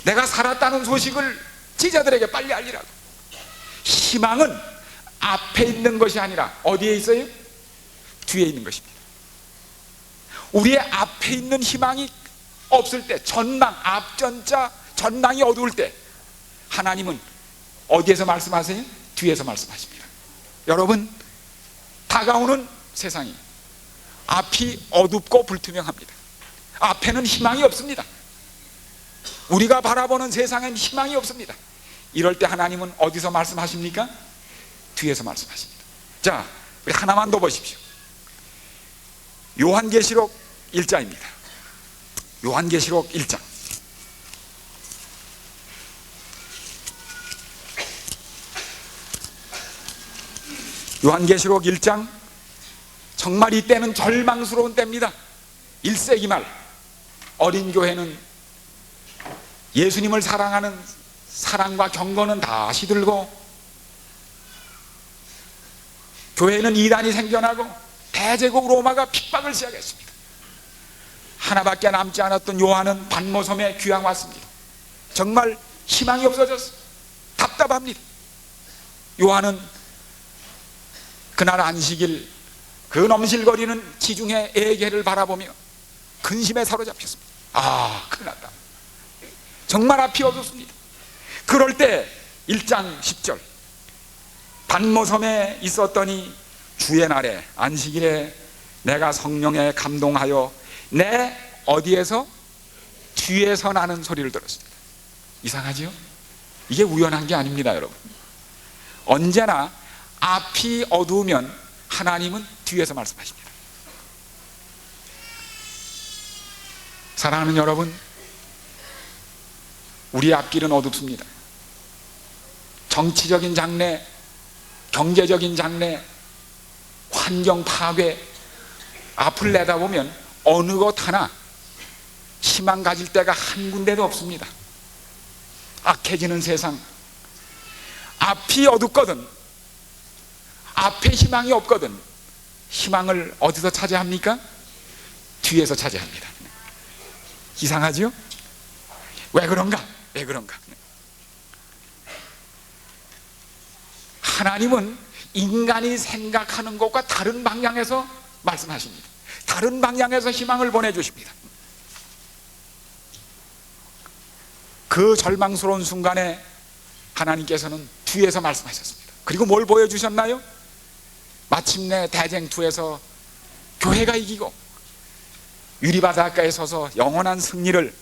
내가 살았다는 소식을 제자들에게 빨리 알리라고. 희망은 앞에 있는 것이 아니라 어디에 있어요? 뒤에 있는 것입니다. 우리의 앞에 있는 희망이 없을 때, 전망, 앞전자 전망이 어두울 때 하나님은 어디에서 말씀하세요? 뒤에서 말씀하십니다. 여러분, 다가오는 세상이 앞이 어둡고 불투명합니다. 앞에는 희망이 없습니다. 우리가 바라보는 세상엔 희망이 없습니다. 이럴 때 하나님은 어디서 말씀하십니까? 뒤에서 말씀하십니다. 자, 우리 하나만 더 보십시오. 요한계시록 1장입니다. 요한계시록 1장. 요한계시록 1장, 정말 이때는 절망스러운 때입니다. 1세기 말 어린 교회는 예수님을 사랑하는 사랑과 경건은 다 시들고, 교회는 이단이 생겨나고 대제국 로마가 핍박을 시작했습니다. 하나밖에 남지 않았던 요한은 반모섬에 귀양 왔습니다. 정말 희망이 없어졌어요. 답답합니다. 요한은 그날 안식일 그 넘실거리는 지중해 에게를 바라보며 근심에 사로잡혔습니다. 큰일 났다. 정말 앞이 어둡습니다. 그럴 때 1장 10절 반모섬에 있었더니 주의 날에 안식일에 내가 성령에 감동하여 내 어디에서? 뒤에서 나는 소리를 들었습니다. 이상하지요? 이게 우연한 게 아닙니다, 여러분. 언제나 앞이 어두우면 하나님은 뒤에서 말씀하십니다. 사랑하는 여러분, 우리 앞길은 어둡습니다. 정치적인 장래, 경제적인 장래, 환경 파괴, 앞을 내다보면 어느 것 하나 희망 가질 때가 한 군데도 없습니다. 악해지는 세상, 앞이 어둡거든, 앞에 희망이 없거든, 희망을 어디서 찾아야 합니까? 뒤에서 찾아야 합니다. 이상하죠? 왜 그런가? 왜 그런가? 하나님은 인간이 생각하는 것과 다른 방향에서 말씀하십니다. 다른 방향에서 희망을 보내주십니다. 그 절망스러운 순간에 하나님께서는 뒤에서 말씀하셨습니다. 그리고 뭘 보여주셨나요? 마침내 대쟁투에서 교회가 이기고 유리바닷가에 서서 영원한 승리를,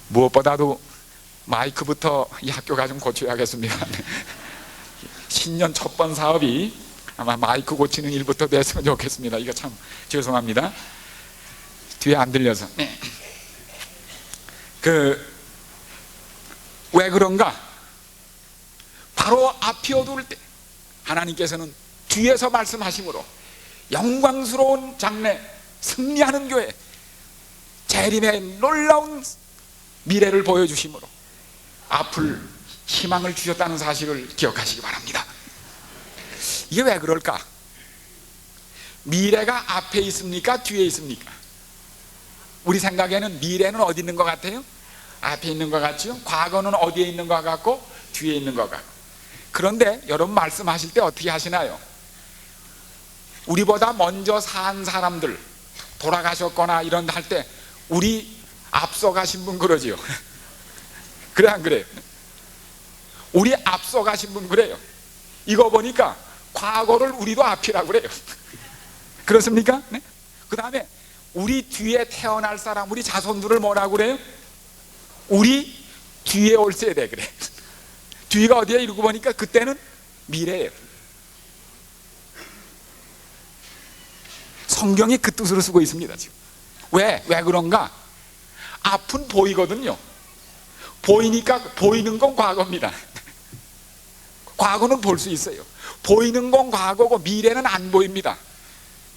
무엇보다도 마이크부터 이 학교가 좀 고쳐야겠습니다. 신년 첫 번 사업이 아마 마이크 고치는 일부터 됐으면 좋겠습니다. 이거 참 죄송합니다. 뒤에 안 들려서. 왜 그런가? 바로 앞이 어두울 때 하나님께서는 뒤에서 말씀하심으로 영광스러운 장래, 승리하는 교회, 재림의 놀라운 미래를 보여주심으로 앞을 희망을 주셨다는 사실을 기억하시기 바랍니다. 이게 왜 그럴까? 미래가 앞에 있습니까? 뒤에 있습니까? 우리 생각에는 미래는 어디 있는 것 같아요? 앞에 있는 것 같죠? 과거는 어디에 있는 것 같고 뒤에 있는 것 같고. 그런데 여러분 말씀하실 때 어떻게 하시나요? 우리보다 먼저 산 사람들, 돌아가셨거나 이런 할 때 우리 앞서가신 분 그러지요. 그래 안 그래요? 우리 앞서가신 분 그래요. 이거 보니까 과거를 우리도 앞이라고 그래요. 그렇습니까? 네? 그 다음에 우리 뒤에 태어날 사람, 우리 자손들을 뭐라고 그래요? 우리 뒤에 올 세대 그래. 뒤가 어디에 이러고 보니까 그때는 미래예요. 성경이 그 뜻으로 쓰고 있습니다. 지금 왜 그런가? 앞은 보이거든요. 보이니까 보이는 건 과거입니다. 과거는 볼 수 있어요. 보이는 건 과거고 미래는 안 보입니다.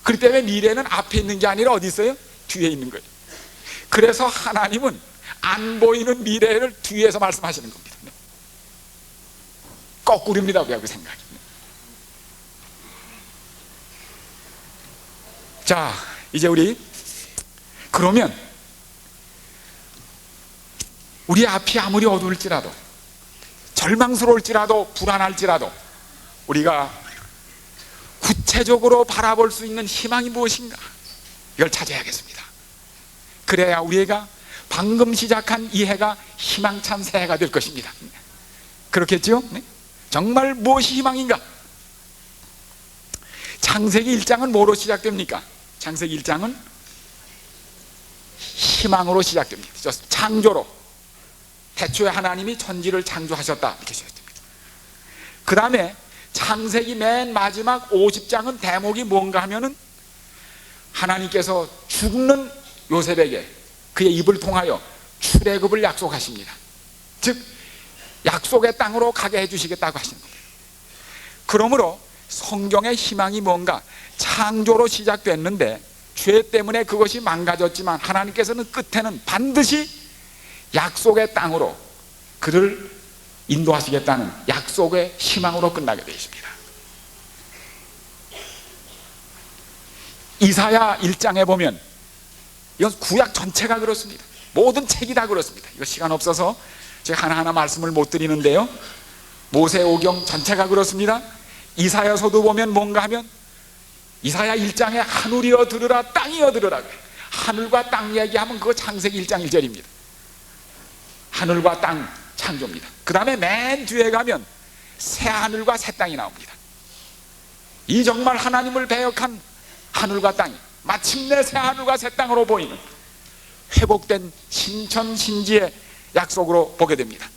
그렇기 때문에 미래는 앞에 있는 게 아니라 어디 있어요? 뒤에 있는 거예요. 그래서 하나님은 안 보이는 미래를 뒤에서 말씀하시는 겁니다. 거꾸로입니다. 그 생각이. 자, 이제 우리 그러면 우리 앞이 아무리 어두울지라도, 절망스러울지라도, 불안할지라도 우리가 구체적으로 바라볼 수 있는 희망이 무엇인가, 이걸 찾아야겠습니다. 그래야 우리가 방금 시작한 이 해가 희망찬 새해가 될 것입니다. 그렇겠죠? 네? 정말 무엇이 희망인가? 창세기 1장은 뭐로 시작됩니까? 창세기 1장은 희망으로 시작됩니다. 창조로, 태초에 하나님이 천지를 창조하셨다, 이렇게 시작됩니다. 그 다음에 창세기 맨 마지막 50장은 대목이 뭔가 하면은 하나님께서 죽는 요셉에게 그의 입을 통하여 출애굽을 약속하십니다. 즉 약속의 땅으로 가게 해주시겠다고 하시는 겁니다. 그러므로 성경의 희망이 뭔가? 창조로 시작됐는데 죄 때문에 그것이 망가졌지만 하나님께서는 끝에는 반드시 약속의 땅으로 그를 인도하시겠다는 약속의 희망으로 끝나게 되어 있습니다. 이사야 1장에 보면, 이건 구약 전체가 그렇습니다. 모든 책이 다 그렇습니다. 이거 시간 없어서 제가 하나하나 말씀을 못 드리는데요, 모세오경 전체가 그렇습니다. 이사야서도 보면 뭔가 하면 이사야 1장에 하늘이여 들으라 땅이여 들으라. 하늘과 땅 얘기하면 그거 창세기 1장 1절입니다. 하늘과 땅 창조입니다. 그 다음에 맨 뒤에 가면 새 하늘과 새 땅이 나옵니다. 이 정말 하나님을 배역한 하늘과 땅이 마침내 새 하늘과 새 땅으로 보이는 회복된 신천신지의 약속으로 보게 됩니다.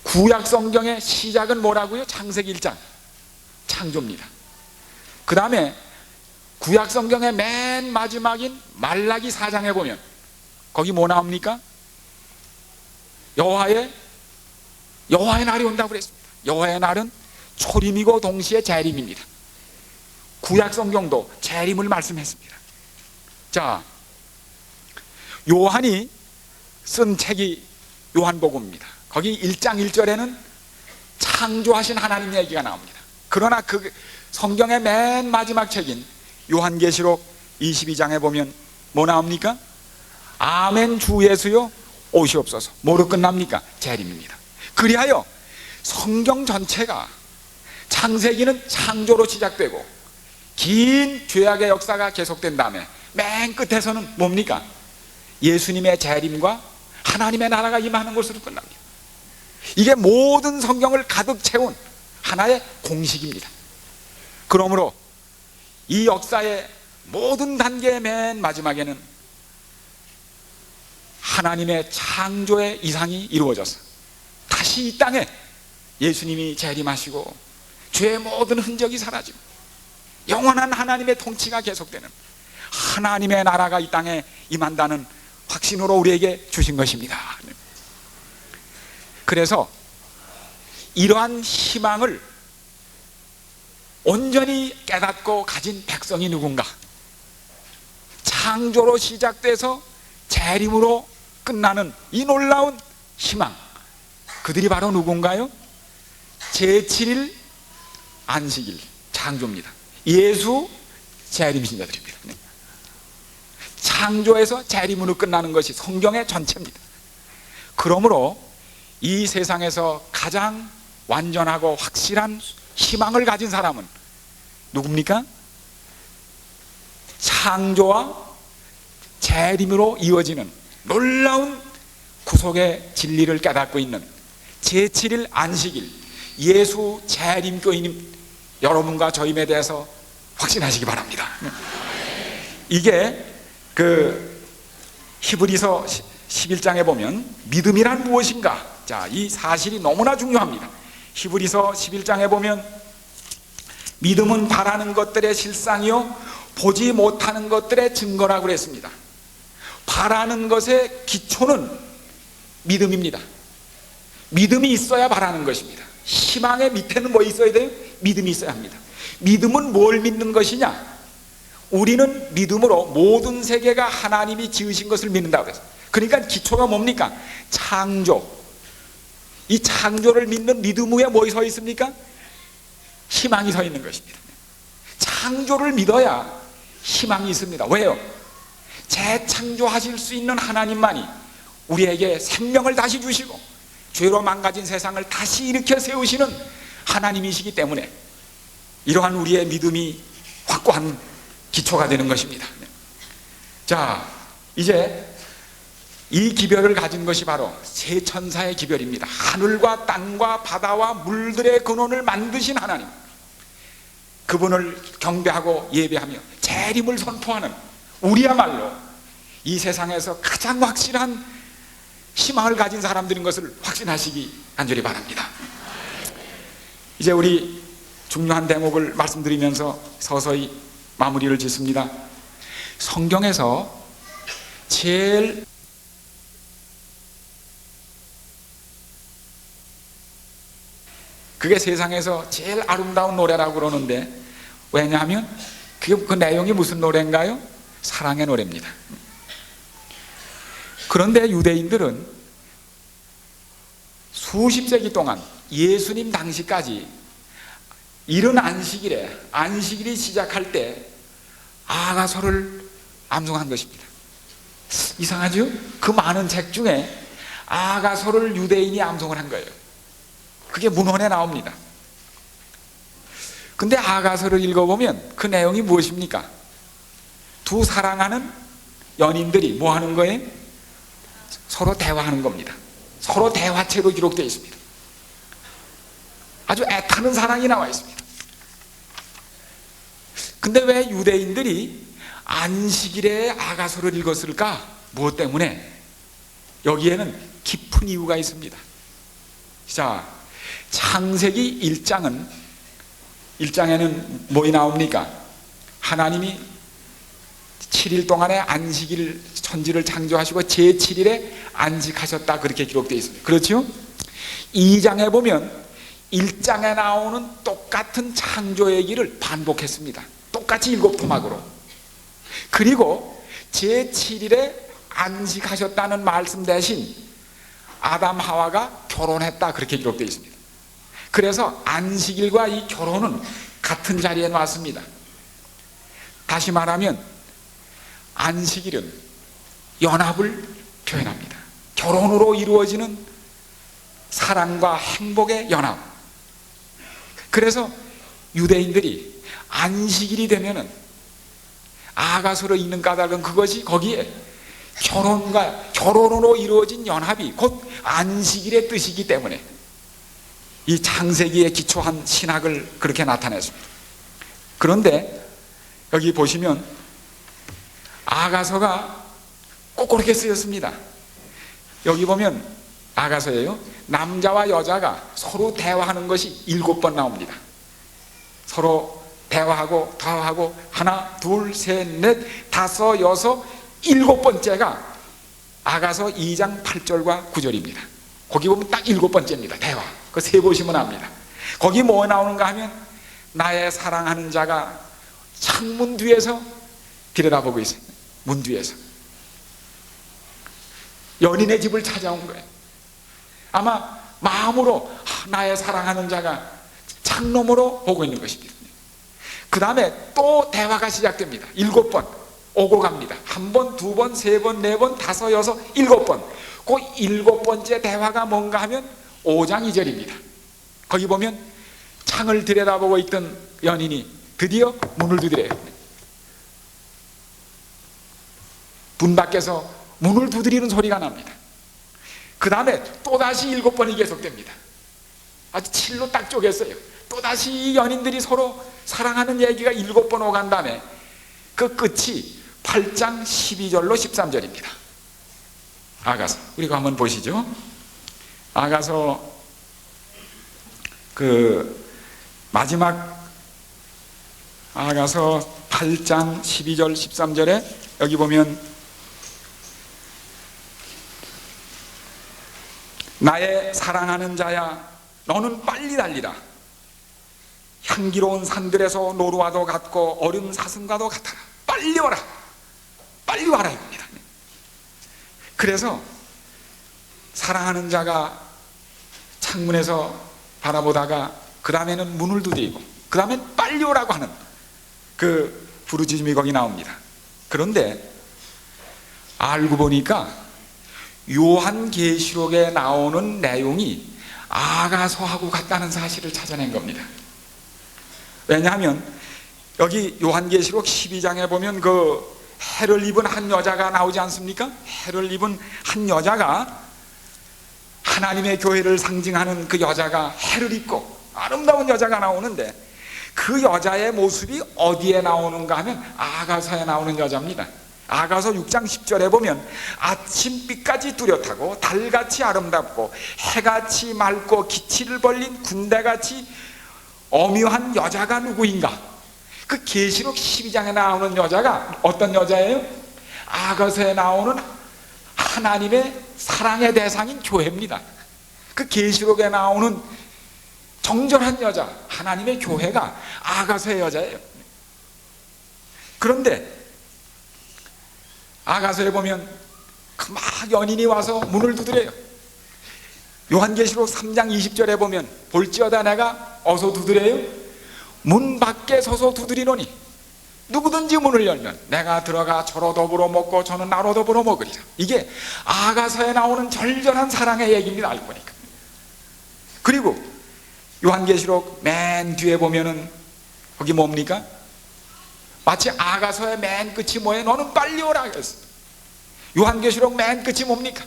구약 성경의 시작은 뭐라고요? 창세기 1장 창조입니다. 그 다음에 구약 성경의 맨 마지막인 말라기 4장에 보면 거기 뭐 나옵니까? 여호와의 날이 온다고 그랬습니다. 여호와의 날은 초림이고 동시에 재림입니다. 구약 성경도 재림을 말씀했습니다. 자, 요한이 쓴 책이 요한복음입니다. 거기 1장 1절에는 창조하신 하나님 얘기가 나옵니다. 그러나 그 성경의 맨 마지막 책인 요한계시록 22장에 보면 뭐 나옵니까? 아멘 주 예수여 오시옵소서. 뭐로 끝납니까? 재림입니다. 그리하여 성경 전체가 창세기는 창조로 시작되고 긴 죄악의 역사가 계속된 다음에 맨 끝에서는 뭡니까? 예수님의 재림과 하나님의 나라가 임하는 것으로 끝납니다. 이게 모든 성경을 가득 채운 하나의 공식입니다. 그러므로 이 역사의 모든 단계의 맨 마지막에는 하나님의 창조의 이상이 이루어져서 다시 이 땅에 예수님이 재림하시고 죄의 모든 흔적이 사라지고 영원한 하나님의 통치가 계속되는 하나님의 나라가 이 땅에 임한다는 확신으로 우리에게 주신 것입니다. 그래서 이러한 희망을 온전히 깨닫고 가진 백성이 누군가? 창조로 시작돼서 재림으로 끝나는 이 놀라운 희망, 그들이 바로 누군가요? 제7일 안식일 창조입니다. 예수 재림 신자들입니다. 창조에서 재림으로 끝나는 것이 성경의 전체입니다. 그러므로 이 세상에서 가장 완전하고 확실한 희망을 가진 사람은 누굽니까? 창조와 재림으로 이어지는 놀라운 구속의 진리를 깨닫고 있는 제7일 안식일 예수 재림교인 여러분과 저임에 대해서 확신하시기 바랍니다. 이게 그 히브리서 11장에 보면 믿음이란 무엇인가? 자, 이 사실이 너무나 중요합니다. 히브리서 11장에 보면 믿음은 바라는 것들의 실상이요 보지 못하는 것들의 증거라고 그랬습니다. 바라는 것의 기초는 믿음입니다. 믿음이 있어야 바라는 것입니다. 희망의 밑에는 뭐 있어야 돼요? 믿음이 있어야 합니다. 믿음은 뭘 믿는 것이냐? 우리는 믿음으로 모든 세계가 하나님이 지으신 것을 믿는다고 그랬어요. 그러니까 기초가 뭡니까? 창조. 이 창조를 믿는 믿음 위에 뭐 서 있습니까? 희망이 서 있는 것입니다. 창조를 믿어야 희망이 있습니다. 왜요? 재창조하실 수 있는 하나님만이 우리에게 생명을 다시 주시고 죄로 망가진 세상을 다시 일으켜 세우시는 하나님이시기 때문에 이러한 우리의 믿음이 확고한 기초가 되는 것입니다. 자, 이제 이 기별을 가진 것이 바로 세 천사의 기별입니다. 하늘과 땅과 바다와 물들의 근원을 만드신 하나님, 그분을 경배하고 예배하며 재림을 선포하는 우리야말로 이 세상에서 가장 확실한 희망을 가진 사람들인 것을 확신하시기 간절히 바랍니다. 이제 우리 중요한 대목을 말씀드리면서 서서히 마무리를 짓습니다. 성경에서 제일 그게 세상에서 제일 아름다운 노래라고 그러는데, 왜냐하면 그 내용이 무슨 노래인가요? 사랑의 노래입니다. 그런데 유대인들은 수십 세기 동안 예수님 당시까지 이른 안식일이 시작할 때 아가서를 암송한 것입니다. 이상하죠? 그 많은 책 중에 아가서를 유대인이 암송을 한 거예요. 그게 문헌에 나옵니다. 근데 아가서를 읽어보면 그 내용이 무엇입니까? 두 사랑하는 연인들이 뭐 하는 거예요? 서로 대화하는 겁니다. 서로 대화체로 기록되어 있습니다. 아주 애타는 사랑이 나와 있습니다. 근데 왜 유대인들이 안식일에 아가서를 읽었을까? 무엇 때문에? 여기에는 깊은 이유가 있습니다. 자, 창세기 1장에는 뭐이 나옵니까? 하나님이 7일 동안의 안식일 천지를 창조하시고 제7일에 안식하셨다, 그렇게 기록되어 있습니다. 그렇죠? 2장에 보면 1장에 나오는 똑같은 창조 얘기를 반복했습니다. 똑같이 7토막으로. 그리고 제7일에 안식하셨다는 말씀 대신 아담 하와가 결혼했다, 그렇게 기록되어 있습니다. 그래서 안식일과 이 결혼은 같은 자리에 놨습니다. 다시 말하면 안식일은 연합을 표현합니다. 결혼으로 이루어지는 사랑과 행복의 연합. 그래서 유대인들이 안식일이 되면은 아가서로 읽는 까닭은 그것이 거기에 결혼으로 이루어진 연합이 곧 안식일의 뜻이기 때문에 이 창세기에 기초한 신학을 그렇게 나타냈습니다. 그런데 여기 보시면 아가서가 꼭 그렇게 쓰였습니다. 여기 보면 아가서예요. 남자와 여자가 서로 대화하는 것이 7번 나옵니다. 서로 대화하고 대화하고 하나, 둘, 셋, 넷, 다섯, 여섯, 7번째가 아가서 2장 8절과 9절입니다. 거기 보면 딱 7번째입니다. 대화. 그 세보시면 압니다. 거기 뭐 나오는가 하면 나의 사랑하는 자가 창문 뒤에서 들여다보고 있어요. 문 뒤에서 연인의 집을 찾아온 거예요. 아마 마음으로 나의 사랑하는 자가 창너머로 보고 있는 것입니다. 그 다음에 또 대화가 시작됩니다. 7번 오고 갑니다. 1번, 2번, 3번, 4번, 5, 6, 7번. 그 7번째 대화가 뭔가 하면 5장 2절입니다. 거기 보면 창을 들여다보고 있던 연인이 드디어 문을 두드려요. 문 밖에서 문을 두드리는 소리가 납니다. 그 다음에 또다시 7번이 계속됩니다. 아주 7로 딱 쪼갰어요. 또다시 이 연인들이 서로 사랑하는 얘기가 7번 오간 다음에 그 끝이 8장 12절로 13절입니다. 아가서 우리가 한번 보시죠. 아가서 그 마지막 아가서 8장 12절 13절에 여기 보면 나의 사랑하는 자야 너는 빨리 달리라. 향기로운 산들에서 노루와도 같고 어른 사슴과도 같아라. 빨리 와라. 빨리 와라 이겁니다. 그래서 사랑하는 자가 창문에서 바라보다가 그 다음에는 문을 두드리고 그 다음엔 빨리 오라고 하는 그 부르짖음이 거기 나옵니다. 그런데 알고 보니까 요한계시록에 나오는 내용이 아가서하고 같다는 사실을 찾아낸 겁니다. 왜냐하면 여기 요한계시록 12장에 보면 그 해를 입은 한 여자가 나오지 않습니까? 해를 입은 한 여자가 하나님의 교회를 상징하는 그 여자가 해를 입고 아름다운 여자가 나오는데 그 여자의 모습이 어디에 나오는가 하면 아가서에 나오는 여자입니다. 아가서 6장 10절에 보면 아침빛까지 뚜렷하고 달같이 아름답고 해같이 맑고 기치를 벌린 군대같이 엄유한 여자가 누구인가? 그 계시록 12장에 나오는 여자가 어떤 여자예요? 아가서에 나오는 하나님의 사랑의 대상인 교회입니다. 그 계시록에 나오는 정결한 여자 하나님의 교회가 아가서의 여자예요. 그런데 아가서에 보면 그 막 연인이 와서 문을 두드려요. 요한계시록 3장 20절에 보면 볼지어다 내가 어서 두드려요. 문 밖에 서서 두드리노니 누구든지 문을 열면 내가 들어가 저로 더불어 먹고 저는 나로 더불어 먹으리라. 이게 아가서에 나오는 절절한 사랑의 얘기입니다. 알고 보니까. 그리고 요한계시록 맨 뒤에 보면은 거기 뭡니까? 마치 아가서의 맨 끝이 뭐예요? 너는 빨리 오라 그랬어. 요한계시록 맨 끝이 뭡니까?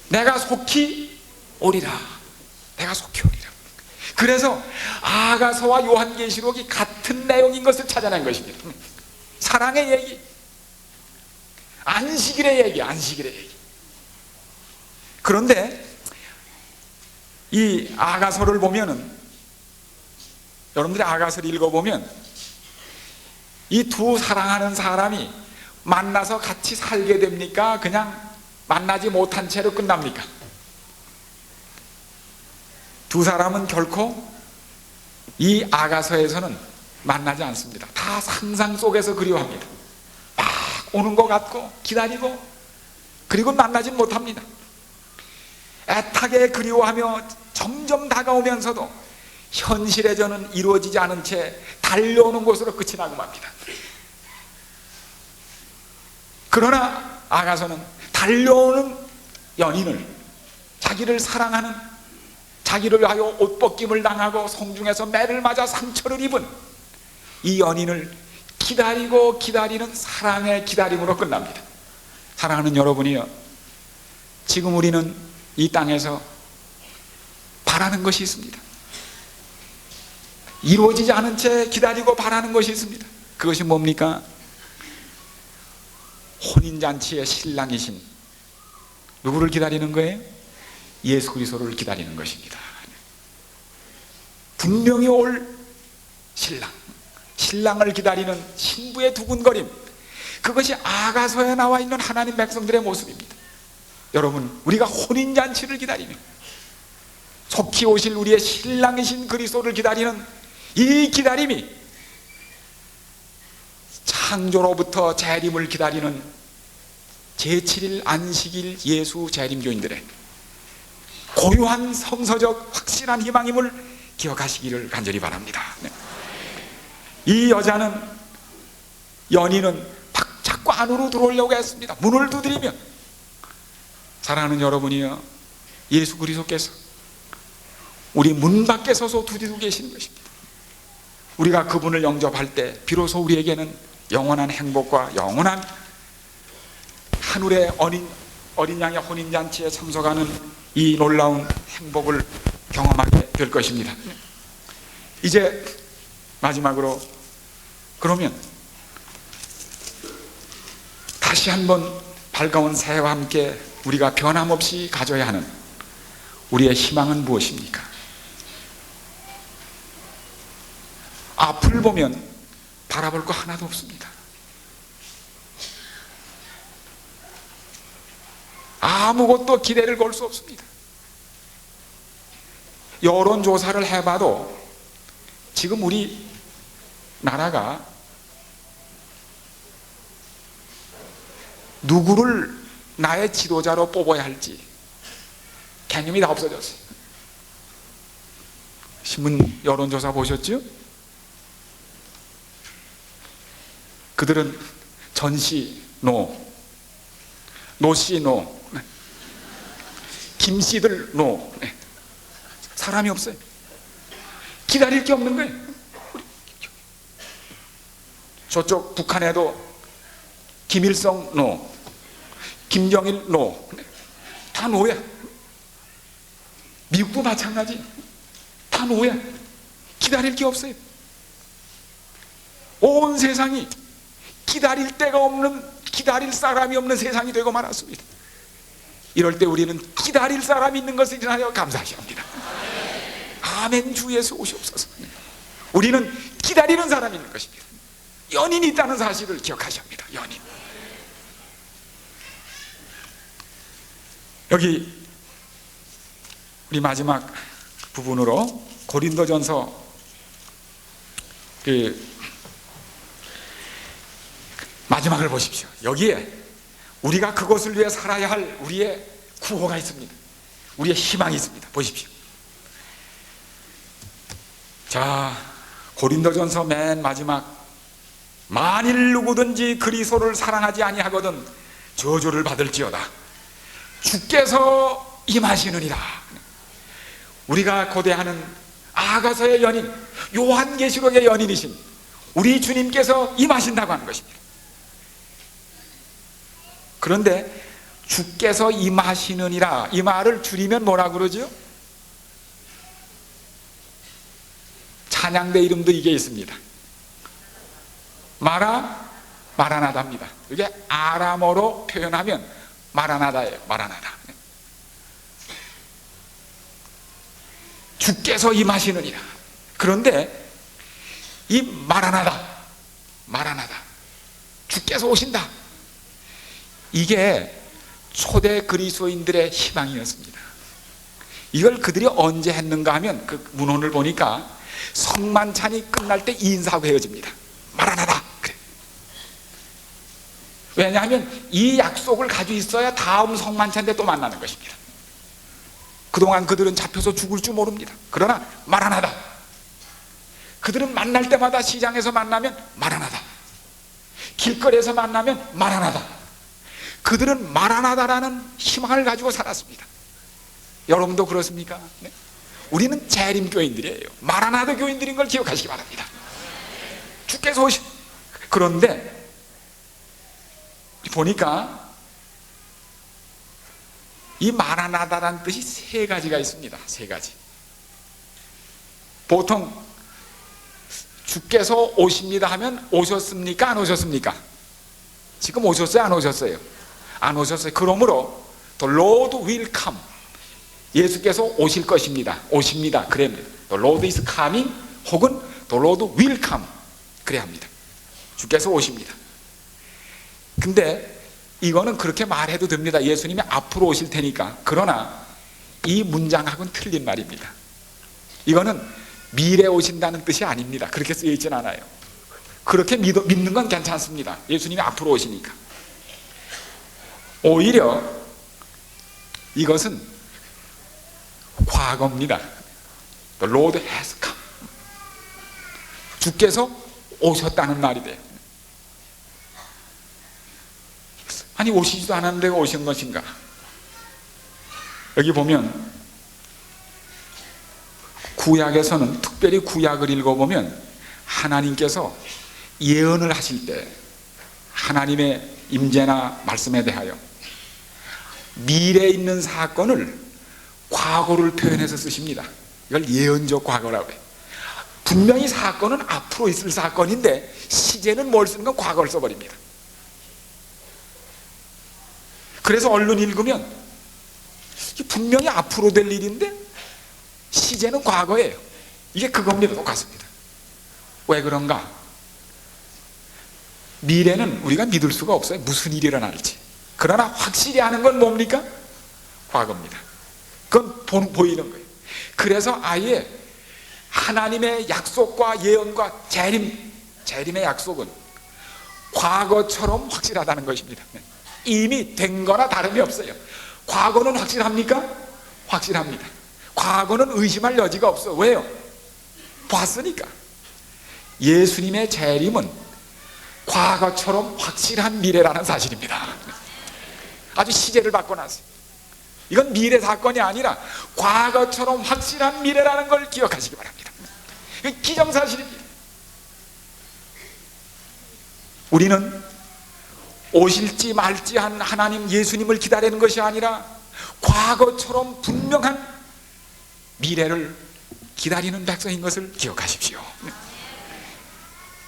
내가 속히 오리라. 내가 속히 오리라. 그래서 아가서와 요한계시록이 같은 내용인 것을 찾아낸 것입니다. 사랑의 얘기, 안식일의 얘기, 안식일의 얘기. 그런데 이 아가서를 보면은, 여러분들이 아가서를 읽어보면 이 두 사랑하는 사람이 만나서 같이 살게 됩니까? 그냥 만나지 못한 채로 끝납니까? 두 사람은 결코 이 아가서에서는 만나지 않습니다. 다 상상 속에서 그리워합니다. 막 오는 것 같고 기다리고, 그리고 만나진 못합니다. 애타게 그리워하며 점점 다가오면서도 현실의 저는 이루어지지 않은 채 달려오는 곳으로 끝이 나고 맙니다. 그러나 아가서는 달려오는 연인을, 자기를 사랑하는, 자기를 위하여 옷벗김을 당하고 성중에서 매를 맞아 상처를 입은 이 연인을 기다리고 기다리는 사랑의 기다림으로 끝납니다. 사랑하는 여러분이요, 지금 우리는 이 땅에서 바라는 것이 있습니다. 이루어지지 않은 채 기다리고 바라는 것이 있습니다. 그것이 뭡니까? 혼인잔치의 신랑이신 누구를 기다리는 거예요? 예수 그리스도를 기다리는 것입니다. 분명히 올 신랑, 신랑을 기다리는 신부의 두근거림, 그것이 아가서에 나와 있는 하나님 백성들의 모습입니다. 여러분, 우리가 혼인잔치를 기다리며 속히 오실 우리의 신랑이신 그리스도를 기다리는 이 기다림이 창조로부터 재림을 기다리는 제7일 안식일 예수 재림교인들의 고유한 성서적 확실한 희망임을 기억하시기를 간절히 바랍니다. 이 여자는, 연인은 자꾸 안으로 들어오려고 했습니다. 문을 두드리면. 사랑하는 여러분이요, 예수 그리스도께서 우리 문 밖에 서서 두드리고 계시는 것입니다. 우리가 그분을 영접할 때 비로소 우리에게는 영원한 행복과 영원한 하늘의 어린 양의 혼인잔치에 참석하는 이 놀라운 행복을 경험하게 될 것입니다. 이제 마지막으로, 그러면 다시 한번 밝아온 새해와 함께 우리가 변함없이 가져야 하는 우리의 희망은 무엇입니까? 앞을 보면 바라볼 거 하나도 없습니다. 아무것도 기대를 걸 수 없습니다. 여론조사를 해봐도 지금 우리 나라가 누구를 나의 지도자로 뽑아야 할지 개념이 다 없어졌어요. 신문 여론조사 보셨죠? 그들은 전씨 노, 노씨 노, 김씨들 노, 사람이 없어요. 기다릴 게 없는 거예요. 저쪽 북한에도 김일성 노, 김정일 노, 다 노야. 미국도 마찬가지, 다 노야. 기다릴 게 없어요. 온 세상이 기다릴 데가 없는, 기다릴 사람이 없는 세상이 되고 말았습니다. 이럴 때 우리는 기다릴 사람이 있는 것을 인하여 감사하셔야 합니다. 아멘. 주 예수 오시옵소서. 우리는 기다리는 사람이 있는 것입니다. 연인이 있다는 사실을 기억하셔야 합니다. 연인. 여기 우리 마지막 부분으로 고린도전서 마지막을 보십시오. 여기에 우리가 그것을 위해 살아야 할 우리의 구호가 있습니다. 우리의 희망이 있습니다. 보십시오. 자, 고린도전서 맨 마지막, 만일 누구든지 그리스도를 사랑하지 아니하거든 저주를 받을지어다. 주께서 임하시느니라. 우리가 고대하는 아가서의 연인, 요한계시록의 연인이신 우리 주님께서 임하신다고 하는 것입니다. 그런데 주께서 임하시느니라, 이 말을 줄이면 뭐라고 그러죠? 찬양대 이름도 이게 있습니다. 마라나다입니다. 이게 아람어로 표현하면 마라나다예요. 마라나다. 주께서 임하시느니라. 그런데 이 마라나다, 주께서 오신다, 이게 초대 그리스도인들의 희망이었습니다. 이걸 그들이 언제 했는가 하면 그 문헌을 보니까 성만찬이 끝날 때 인사하고 헤어집니다. 마라나다. 그래. 왜냐하면 이 약속을 가지고 있어야 다음 성만찬 때 또 만나는 것입니다. 그동안 그들은 잡혀서 죽을 줄 모릅니다. 그러나 마라나다. 그들은 만날 때마다, 시장에서 만나면 마라나다, 길거리에서 만나면 마라나다. 그들은 마라나다라는 희망을 가지고 살았습니다. 여러분도 그렇습니까? 네? 우리는 재림 교인들이에요. 마라나다 교인들인 걸 기억하시기 바랍니다. 주께서 오신. 그런데 보니까 이 마라나다라는 뜻이 세 가지가 있습니다. 세 가지. 보통 주께서 오십니다 하면 오셨습니까? 안 오셨습니까? 지금 오셨어요? 안 오셨어요? 안 오셨어요. 그러므로 The Lord will come, 예수께서 오실 것입니다, 오십니다, 그래야 합니다. The Lord is coming 혹은 The Lord will come, 그래야 합니다. 주께서 오십니다. 근데 이거는 그렇게 말해도 됩니다. 예수님이 앞으로 오실 테니까. 그러나 이 문장하고는 틀린 말입니다. 이거는 미래에 오신다는 뜻이 아닙니다. 그렇게 쓰여 있지는 않아요. 그렇게 믿는 건 괜찮습니다. 예수님이 앞으로 오시니까. 오히려 이것은 과거입니다. The Lord has come. 주께서 오셨다는 말이 돼요. 아니, 오시지도 않았는데 오신 것인가? 여기 보면 구약에서는, 특별히 구약을 읽어보면 하나님께서 예언을 하실 때 하나님의 임재나 말씀에 대하여 미래에 있는 사건을 과거를 표현해서 쓰십니다. 이걸 예언적 과거라고 해요. 분명히 사건은 앞으로 있을 사건인데 시제는 뭘 쓰는 건 과거를 써버립니다. 그래서 얼른 읽으면 분명히 앞으로 될 일인데 시제는 과거예요. 이게 그겁니다. 똑같습니다. 왜 그런가? 미래는 우리가 믿을 수가 없어요. 무슨 일이 일어날지. 그러나 확실히 아는 건 뭡니까? 과거입니다. 그건 보이는 거예요. 그래서 아예 하나님의 약속과 예언과 재림의 약속은 과거처럼 확실하다는 것입니다. 이미 된 거나 다름이 없어요. 과거는 확실합니까? 확실합니다. 과거는 의심할 여지가 없어. 왜요? 봤으니까. 예수님의 재림은 과거처럼 확실한 미래라는 사실입니다. 아주 시제를 바꿔놨어요. 이건 미래 사건이 아니라 과거처럼 확실한 미래라는 걸 기억하시기 바랍니다. 이건 기정사실입니다. 우리는 오실지 말지 한 하나님 예수님을 기다리는 것이 아니라 과거처럼 분명한 미래를 기다리는 백성인 것을 기억하십시오.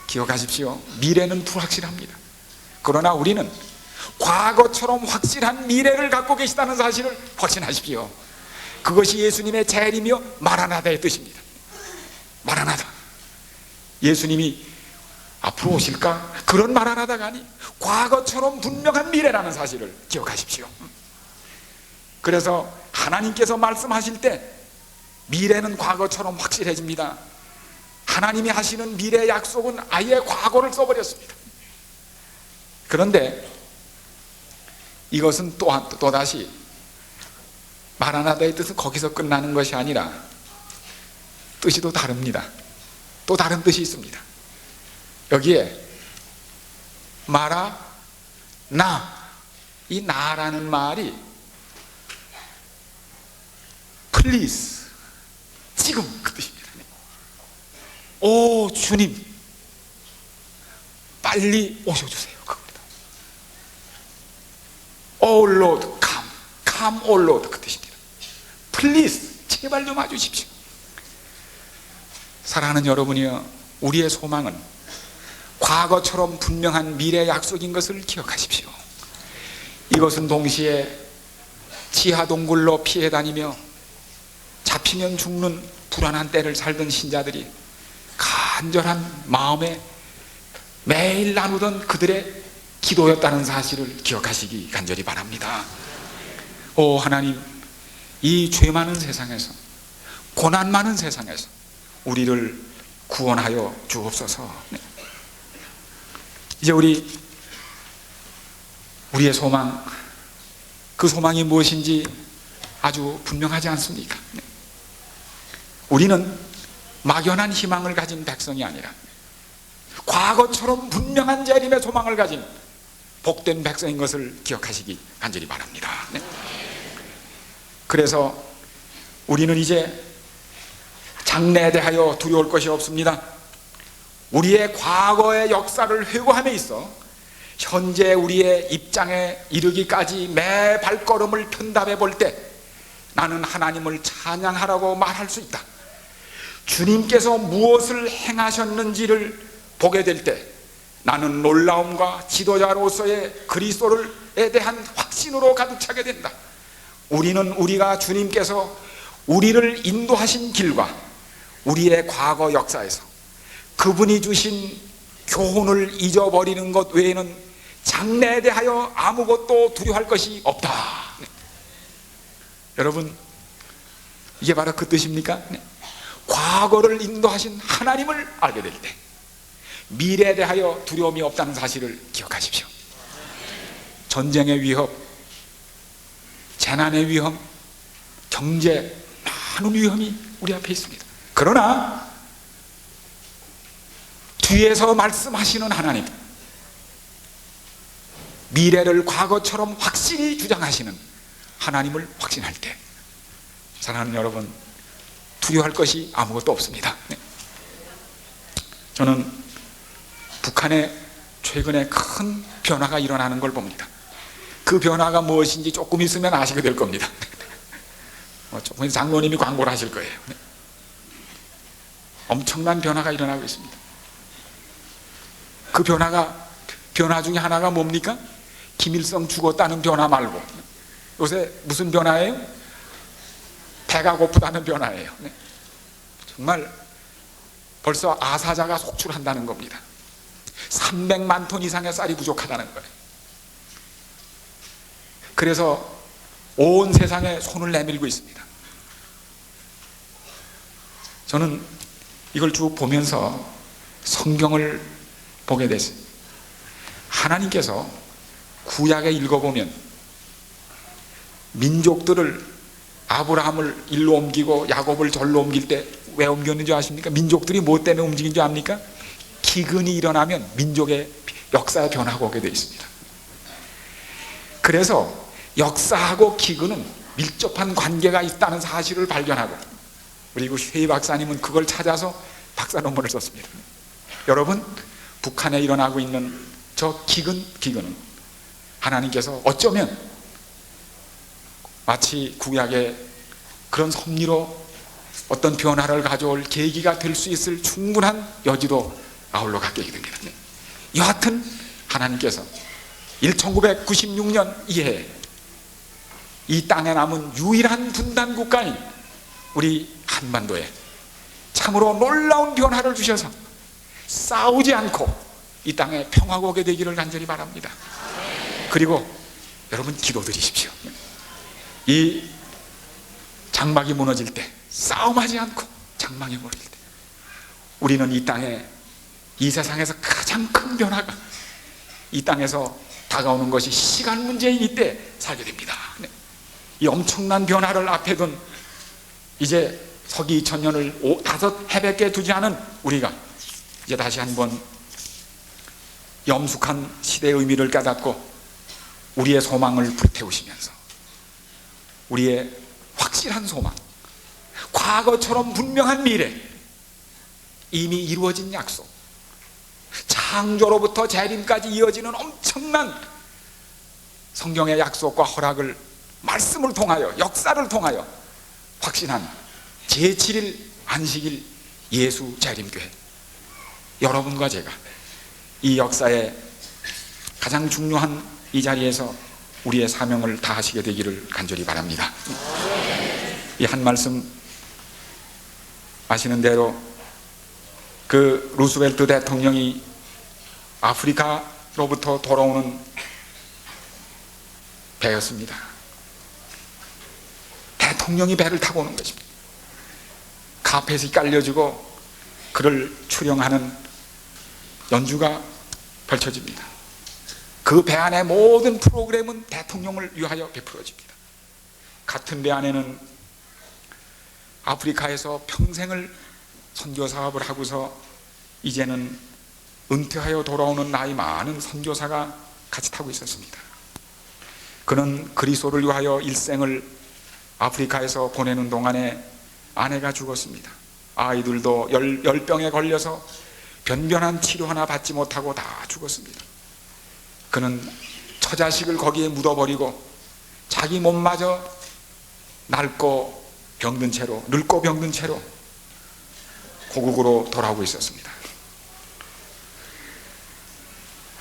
기억하십시오. 미래는 불확실합니다. 그러나 우리는 과거처럼 확실한 미래를 갖고 계시다는 사실을 확신하십시오. 그것이 예수님의 재림이요 마라나다의 뜻입니다. 마라나다. 예수님이 앞으로 오실까? 그런 마라나다가 아니, 과거처럼 분명한 미래라는 사실을 기억하십시오. 그래서 하나님께서 말씀하실 때 미래는 과거처럼 확실해집니다. 하나님이 하시는 미래 약속은 아예 과거를 써버렸습니다. 그런데 이것은 또다시 마라나다의 뜻은 거기서 끝나는 것이 아니라 뜻이 또 다릅니다. 또 다른 뜻이 있습니다. 여기에 마라 나, 이 나라는 말이 please, 지금 그 뜻입니다. 오 주님 빨리 오셔주세요, 그겁니다. Oh Lord, come oh Lord, 그 뜻입니다. Please, 제발 좀 와주십시오. 사랑하는 여러분이여, 우리의 소망은 과거처럼 분명한 미래 약속인 것을 기억하십시오. 이것은 동시에 지하 동굴로 피해 다니며 잡히면 죽는 불안한 때를 살던 신자들이 간절한 마음에 매일 나누던 그들의 기도였다는 사실을 기억하시기 간절히 바랍니다. 오 하나님, 이 죄 많은 세상에서, 고난 많은 세상에서 우리를 구원하여 주옵소서. 이제 우리의 소망, 그 소망이 무엇인지 아주 분명하지 않습니까? 우리는 막연한 희망을 가진 백성이 아니라 과거처럼 분명한 재림의 소망을 가진 복된 백성인 것을 기억하시기 간절히 바랍니다. 그래서 우리는 이제 장래에 대하여 두려울 것이 없습니다. 우리의 과거의 역사를 회고함에 있어 현재 우리의 입장에 이르기까지 매 발걸음을 편답해 볼 때 나는 하나님을 찬양하라고 말할 수 있다. 주님께서 무엇을 행하셨는지를 보게 될 때 나는 놀라움과 지도자로서의 그리스도에 대한 확신으로 가득 차게 된다. 우리가 주님께서 우리를 인도하신 길과 우리의 과거 역사에서 그분이 주신 교훈을 잊어버리는 것 외에는 장래에 대하여 아무것도 두려워할 것이 없다. 여러분, 이게 바로 그 뜻입니까? 과거를 인도하신 하나님을 알게 될 때 미래에 대하여 두려움이 없다는 사실을 기억하십시오. 전쟁의 위협, 재난의 위험, 경제, 많은 위험이 우리 앞에 있습니다. 그러나 뒤에서 말씀하시는 하나님, 미래를 과거처럼 확실히 주장하시는 하나님을 확신할 때 사랑하는 여러분, 두려워할 것이 아무것도 없습니다. 저는 북한에 최근에 큰 변화가 일어나는 걸 봅니다. 그 변화가 무엇인지 조금 있으면 아시게 될 겁니다. 조금 장로님이 광고를 하실 거예요. 엄청난 변화가 일어나고 있습니다. 그 변화 중에 하나가 뭡니까? 김일성 죽었다는 변화 말고 요새 무슨 변화예요? 배가 고프다는 변화예요. 정말 벌써 아사자가 속출한다는 겁니다. 300만 톤 이상의 쌀이 부족하다는 거예요. 그래서 온 세상에 손을 내밀고 있습니다. 저는 이걸 쭉 보면서 성경을 보게 됐어요. 하나님께서 구약에 읽어보면 민족들을 아브라함을 일로 옮기고 야곱을 절로 옮길 때 왜 옮겼는지 아십니까? 민족들이 뭐 때문에 움직인 줄 압니까? 기근이 일어나면 민족의 역사의 변화가 오게 되어 있습니다. 그래서 역사하고 기근은 밀접한 관계가 있다는 사실을 발견하고 그리고 쉐이 박사님은 그걸 찾아서 박사 논문을 썼습니다. 여러분, 북한에 일어나고 있는 저 기근은 하나님께서 어쩌면 마치 구약의 그런 섭리로 어떤 변화를 가져올 계기가 될 수 있을 충분한 여지도 아울러 갖게 됩니다. 여하튼 하나님께서 1996년 이해 이 땅에 남은 유일한 분단 국가인 우리 한반도에 참으로 놀라운 변화를 주셔서 싸우지 않고 이 땅에 평화가 오게 되기를 간절히 바랍니다. 그리고 여러분 기도드리십시오. 이 장막이 무너질 때 싸움하지 않고 장막이 무너질 때 우리는 이 땅에 이 세상에서 가장 큰 변화가 이 땅에서 다가오는 것이 시간 문제인 이때 살게 됩니다. 이 엄청난 변화를 앞에 둔 이제 서기 2000년을 5해밖에 두지 않은 우리가 이제 다시 한번 염숙한 시대의 의미를 깨닫고 우리의 소망을 불태우시면서 우리의 확실한 소망, 과거처럼 분명한 미래, 이미 이루어진 약속, 창조로부터 재림까지 이어지는 엄청난 성경의 약속과 허락을 말씀을 통하여, 역사를 통하여 확신한 제7일 안식일 예수 재림교회, 여러분과 제가 이 역사의 가장 중요한 이 자리에서 우리의 사명을 다하시게 되기를 간절히 바랍니다. 이 한 말씀 아시는 대로 그 루스벨트 대통령이 아프리카로부터 돌아오는 배였습니다. 대통령이 배를 타고 오는 것입니다. 카펫이 깔려지고 그를 추령하는 연주가 펼쳐집니다. 그 배 안의 모든 프로그램은 대통령을 위하여 베풀어집니다. 같은 배 안에는 아프리카에서 평생을 선교 사업을 하고서 이제는 은퇴하여 돌아오는 나이 많은 선교사가 같이 타고 있었습니다. 그는 그리스도를 위하여 일생을 아프리카에서 보내는 동안에 아내가 죽었습니다. 아이들도 열병에 걸려서 변변한 치료 하나 받지 못하고 다 죽었습니다. 그는 처자식을 거기에 묻어버리고 자기 몸마저 늙고 병든 채로 고국으로 돌아오고 있었습니다.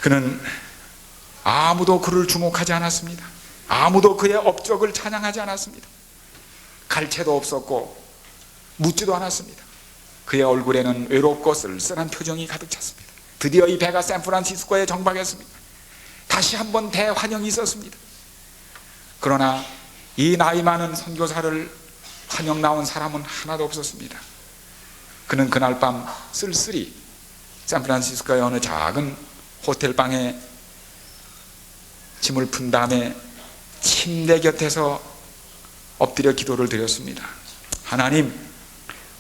그는 아무도 그를 주목하지 않았습니다. 아무도 그의 업적을 찬양하지 않았습니다. 갈채도 없었고 묻지도 않았습니다. 그의 얼굴에는 외롭고 쓸쓸한 표정이 가득 찼습니다. 드디어 이 배가 샌프란시스코에 정박했습니다. 다시 한번 대환영이 있었습니다. 그러나 이 나이 많은 선교사를 환영 나온 사람은 하나도 없었습니다. 그는 그날 밤 쓸쓸히 샌프란시스코의 어느 작은 호텔방에 짐을 푼 다음에 침대 곁에서 엎드려 기도를 드렸습니다. 하나님,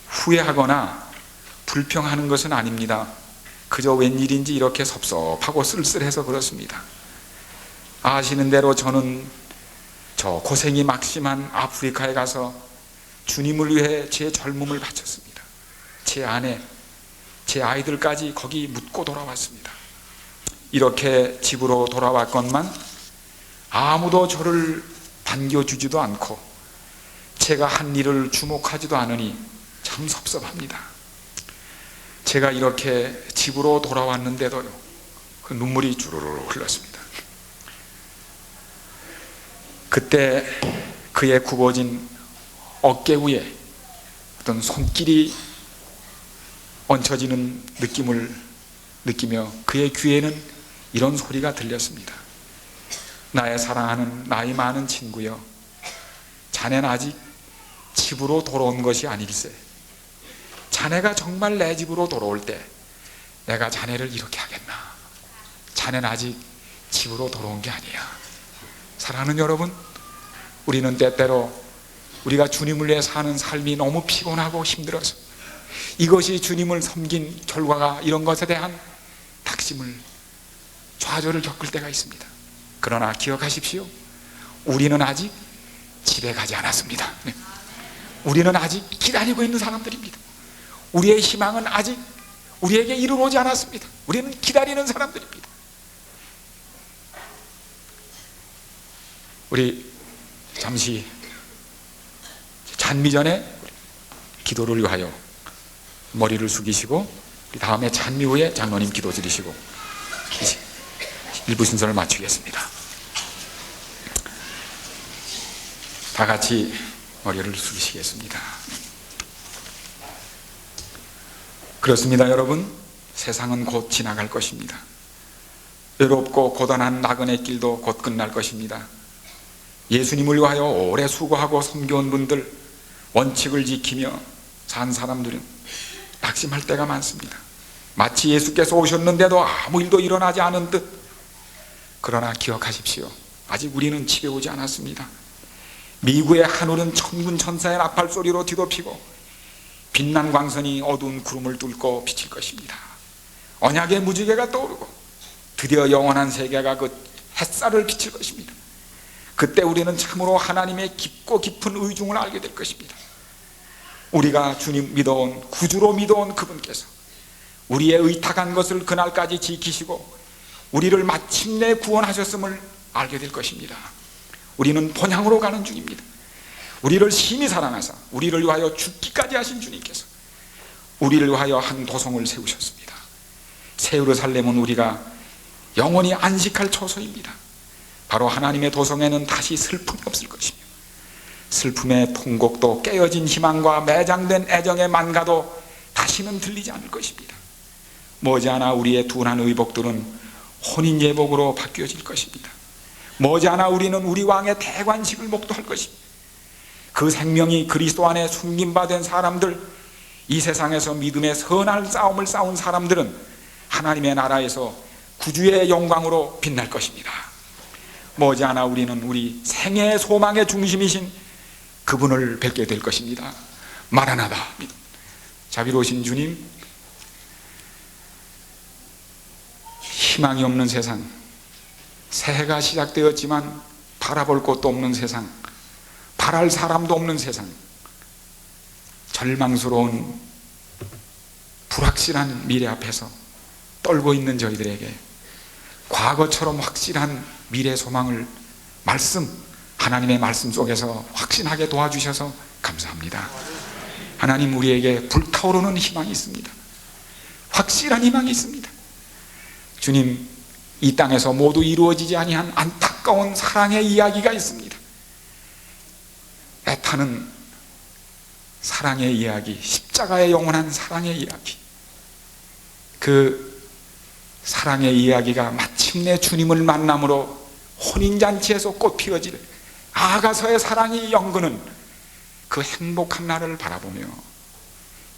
후회하거나 불평하는 것은 아닙니다. 그저 웬일인지 이렇게 섭섭하고 쓸쓸해서 그렇습니다. 아시는 대로 저는 저 고생이 막심한 아프리카에 가서 주님을 위해 제 젊음을 바쳤습니다. 제 아내, 제 아이들까지 거기 묻고 돌아왔습니다. 이렇게 집으로 돌아왔건만 아무도 저를 반겨주지도 않고 제가 한 일을 주목하지도 않으니 참 섭섭합니다. 제가 이렇게 집으로 돌아왔는데도요, 그 눈물이 주르르 흘렀습니다. 그때 그의 굽어진 어깨 위에 어떤 손길이 얹혀지는 느낌을 느끼며 그의 귀에는 이런 소리가 들렸습니다. 나의 사랑하는 나이 많은 친구여, 자네는 아직 집으로 돌아온 것이 아닐세. 자네가 정말 내 집으로 돌아올 때 내가 자네를 이렇게 하겠나. 자네는 아직 집으로 돌아온 게 아니야. 사랑하는 여러분, 우리는 때때로 우리가 주님을 위해 사는 삶이 너무 피곤하고 힘들어서 이것이 주님을 섬긴 결과가 이런 것에 대한 낙심을, 좌절을 겪을 때가 있습니다. 그러나 기억하십시오. 우리는 아직 집에 가지 않았습니다. 네. 우리는 아직 기다리고 있는 사람들입니다. 우리의 희망은 아직 우리에게 이르러오지 않았습니다. 우리는 기다리는 사람들입니다. 우리 잠시 찬미 전에 기도를 위하여 머리를 숙이시고 다음에 찬미 후에 장로님 기도 드리시고 일부 순서를 마치겠습니다. 다 같이 머리를 숙이시겠습니다. 그렇습니다, 여러분. 세상은 곧 지나갈 것입니다. 외롭고 고단한 나그네 길도 곧 끝날 것입니다. 예수님을 위하여 오래 수고하고 섬겨온 분들, 원칙을 지키며 산 사람들은 낙심할 때가 많습니다. 마치 예수께서 오셨는데도 아무 일도 일어나지 않은 듯. 그러나 기억하십시오. 아직 우리는 집에 오지 않았습니다. 미국의 하늘은 천군 천사의 나팔 소리로 뒤덮이고 빛난 광선이 어두운 구름을 뚫고 비칠 것입니다. 언약의 무지개가 떠오르고 드디어 영원한 세계가 그 햇살을 비칠 것입니다. 그때 우리는 참으로 하나님의 깊고 깊은 의중을 알게 될 것입니다. 우리가 주님 믿어온, 구주로 믿어온 그분께서 우리의 의탁한 것을 그날까지 지키시고 우리를 마침내 구원하셨음을 알게 될 것입니다. 우리는 본향으로 가는 중입니다. 우리를 심히 사랑하사 우리를 위하여 죽기까지 하신 주님께서 우리를 위하여 한 도성을 세우셨습니다. 새 예루살렘은 우리가 영원히 안식할 처소입니다. 바로 하나님의 도성에는 다시 슬픔이 없을 것이며 슬픔의 통곡도 깨어진 희망과 매장된 애정의 만가도 다시는 들리지 않을 것입니다. 머지않아 우리의 둔한 의복들은 혼인예복으로 바뀌어질 것입니다. 머지않아 우리는 우리 왕의 대관식을 목도할 것입니다. 그 생명이 그리스도 안에 숨김받은 사람들, 이 세상에서 믿음의 선한 싸움을 싸운 사람들은 하나님의 나라에서 구주의 영광으로 빛날 것입니다. 머지않아 우리는 우리 생애의 소망의 중심이신 그분을 뵙게 될 것입니다. 마라나다. 자비로우신 주님, 희망이 없는 세상, 새해가 시작되었지만 바라볼 곳도 없는 세상, 바랄 사람도 없는 세상, 절망스러운 불확실한 미래 앞에서 떨고 있는 저희들에게 과거처럼 확실한 미래 소망을 하나님의 말씀 속에서 확신하게 도와주셔서 감사합니다. 하나님, 우리에게 불타오르는 희망이 있습니다. 확실한 희망이 있습니다. 주님, 이 땅에서 모두 이루어지지 아니한 안타까운 사랑의 이야기가 있습니다. 애타는 사랑의 이야기, 십자가의 영원한 사랑의 이야기, 그 사랑의 이야기가 마침내 주님을 만남으로 혼인잔치에서 꽃 피어질 아가서의 사랑이 연근은 그 행복한 날을 바라보며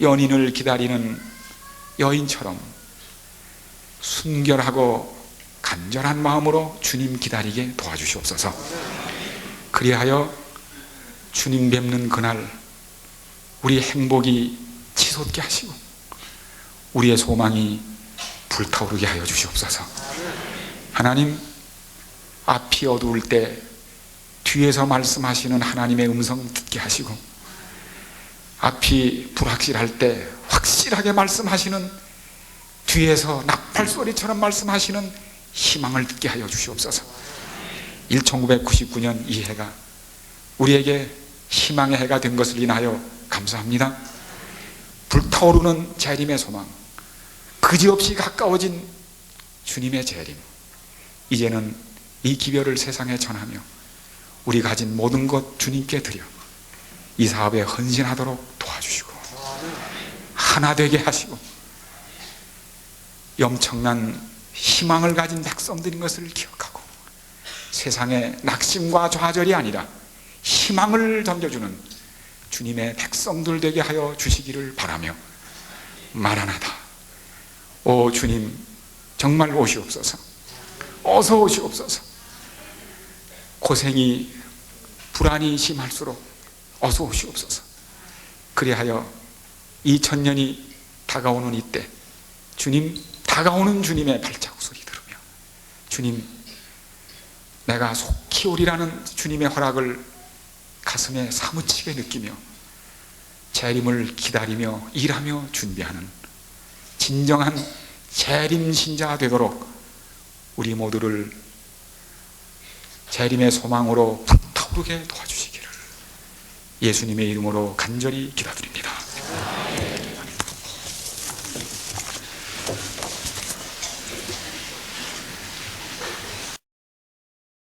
연인을 기다리는 여인처럼 순결하고 간절한 마음으로 주님 기다리게 도와주시옵소서. 그리하여 주님 뵙는 그날 우리 행복이 치솟게 하시고 우리의 소망이 불타오르게 하여 주시옵소서. 하나님, 앞이 어두울 때 뒤에서 말씀하시는 하나님의 음성 듣게 하시고 앞이 불확실할 때 확실하게 말씀하시는 뒤에서 나팔소리처럼 말씀하시는 희망을 듣게 하여 주시옵소서. 1999년 이 해가 우리에게 희망의 해가 된 것을 인하여 감사합니다. 불타오르는 재림의 소망, 그지없이 가까워진 주님의 재림, 이제는 이 기별을 세상에 전하며 우리 가진 모든 것 주님께 드려 이 사업에 헌신하도록 도와주시고 하나 되게 하시고 엄청난 희망을 가진 백성들인 것을 기억하고 세상에 낙심과 좌절이 아니라 희망을 던져주는 주님의 백성들 되게 하여 주시기를 바라며 마라나다. 오 주님, 정말 오시옵소서. 어서 오시옵소서. 고생이 불안이 심할수록 어서 오시옵소서. 그리하여 2000년이 다가오는 이때 주님, 다가오는 주님의 발자국 소리 들으며 주님, 내가 속히 오리라는 주님의 허락을 가슴에 사무치게 느끼며 재림을 기다리며 일하며 준비하는 진정한 재림 신자 되도록 우리 모두를 재림의 소망으로 불타오르게 도와주시기를 예수님의 이름으로 간절히 기도드립니다.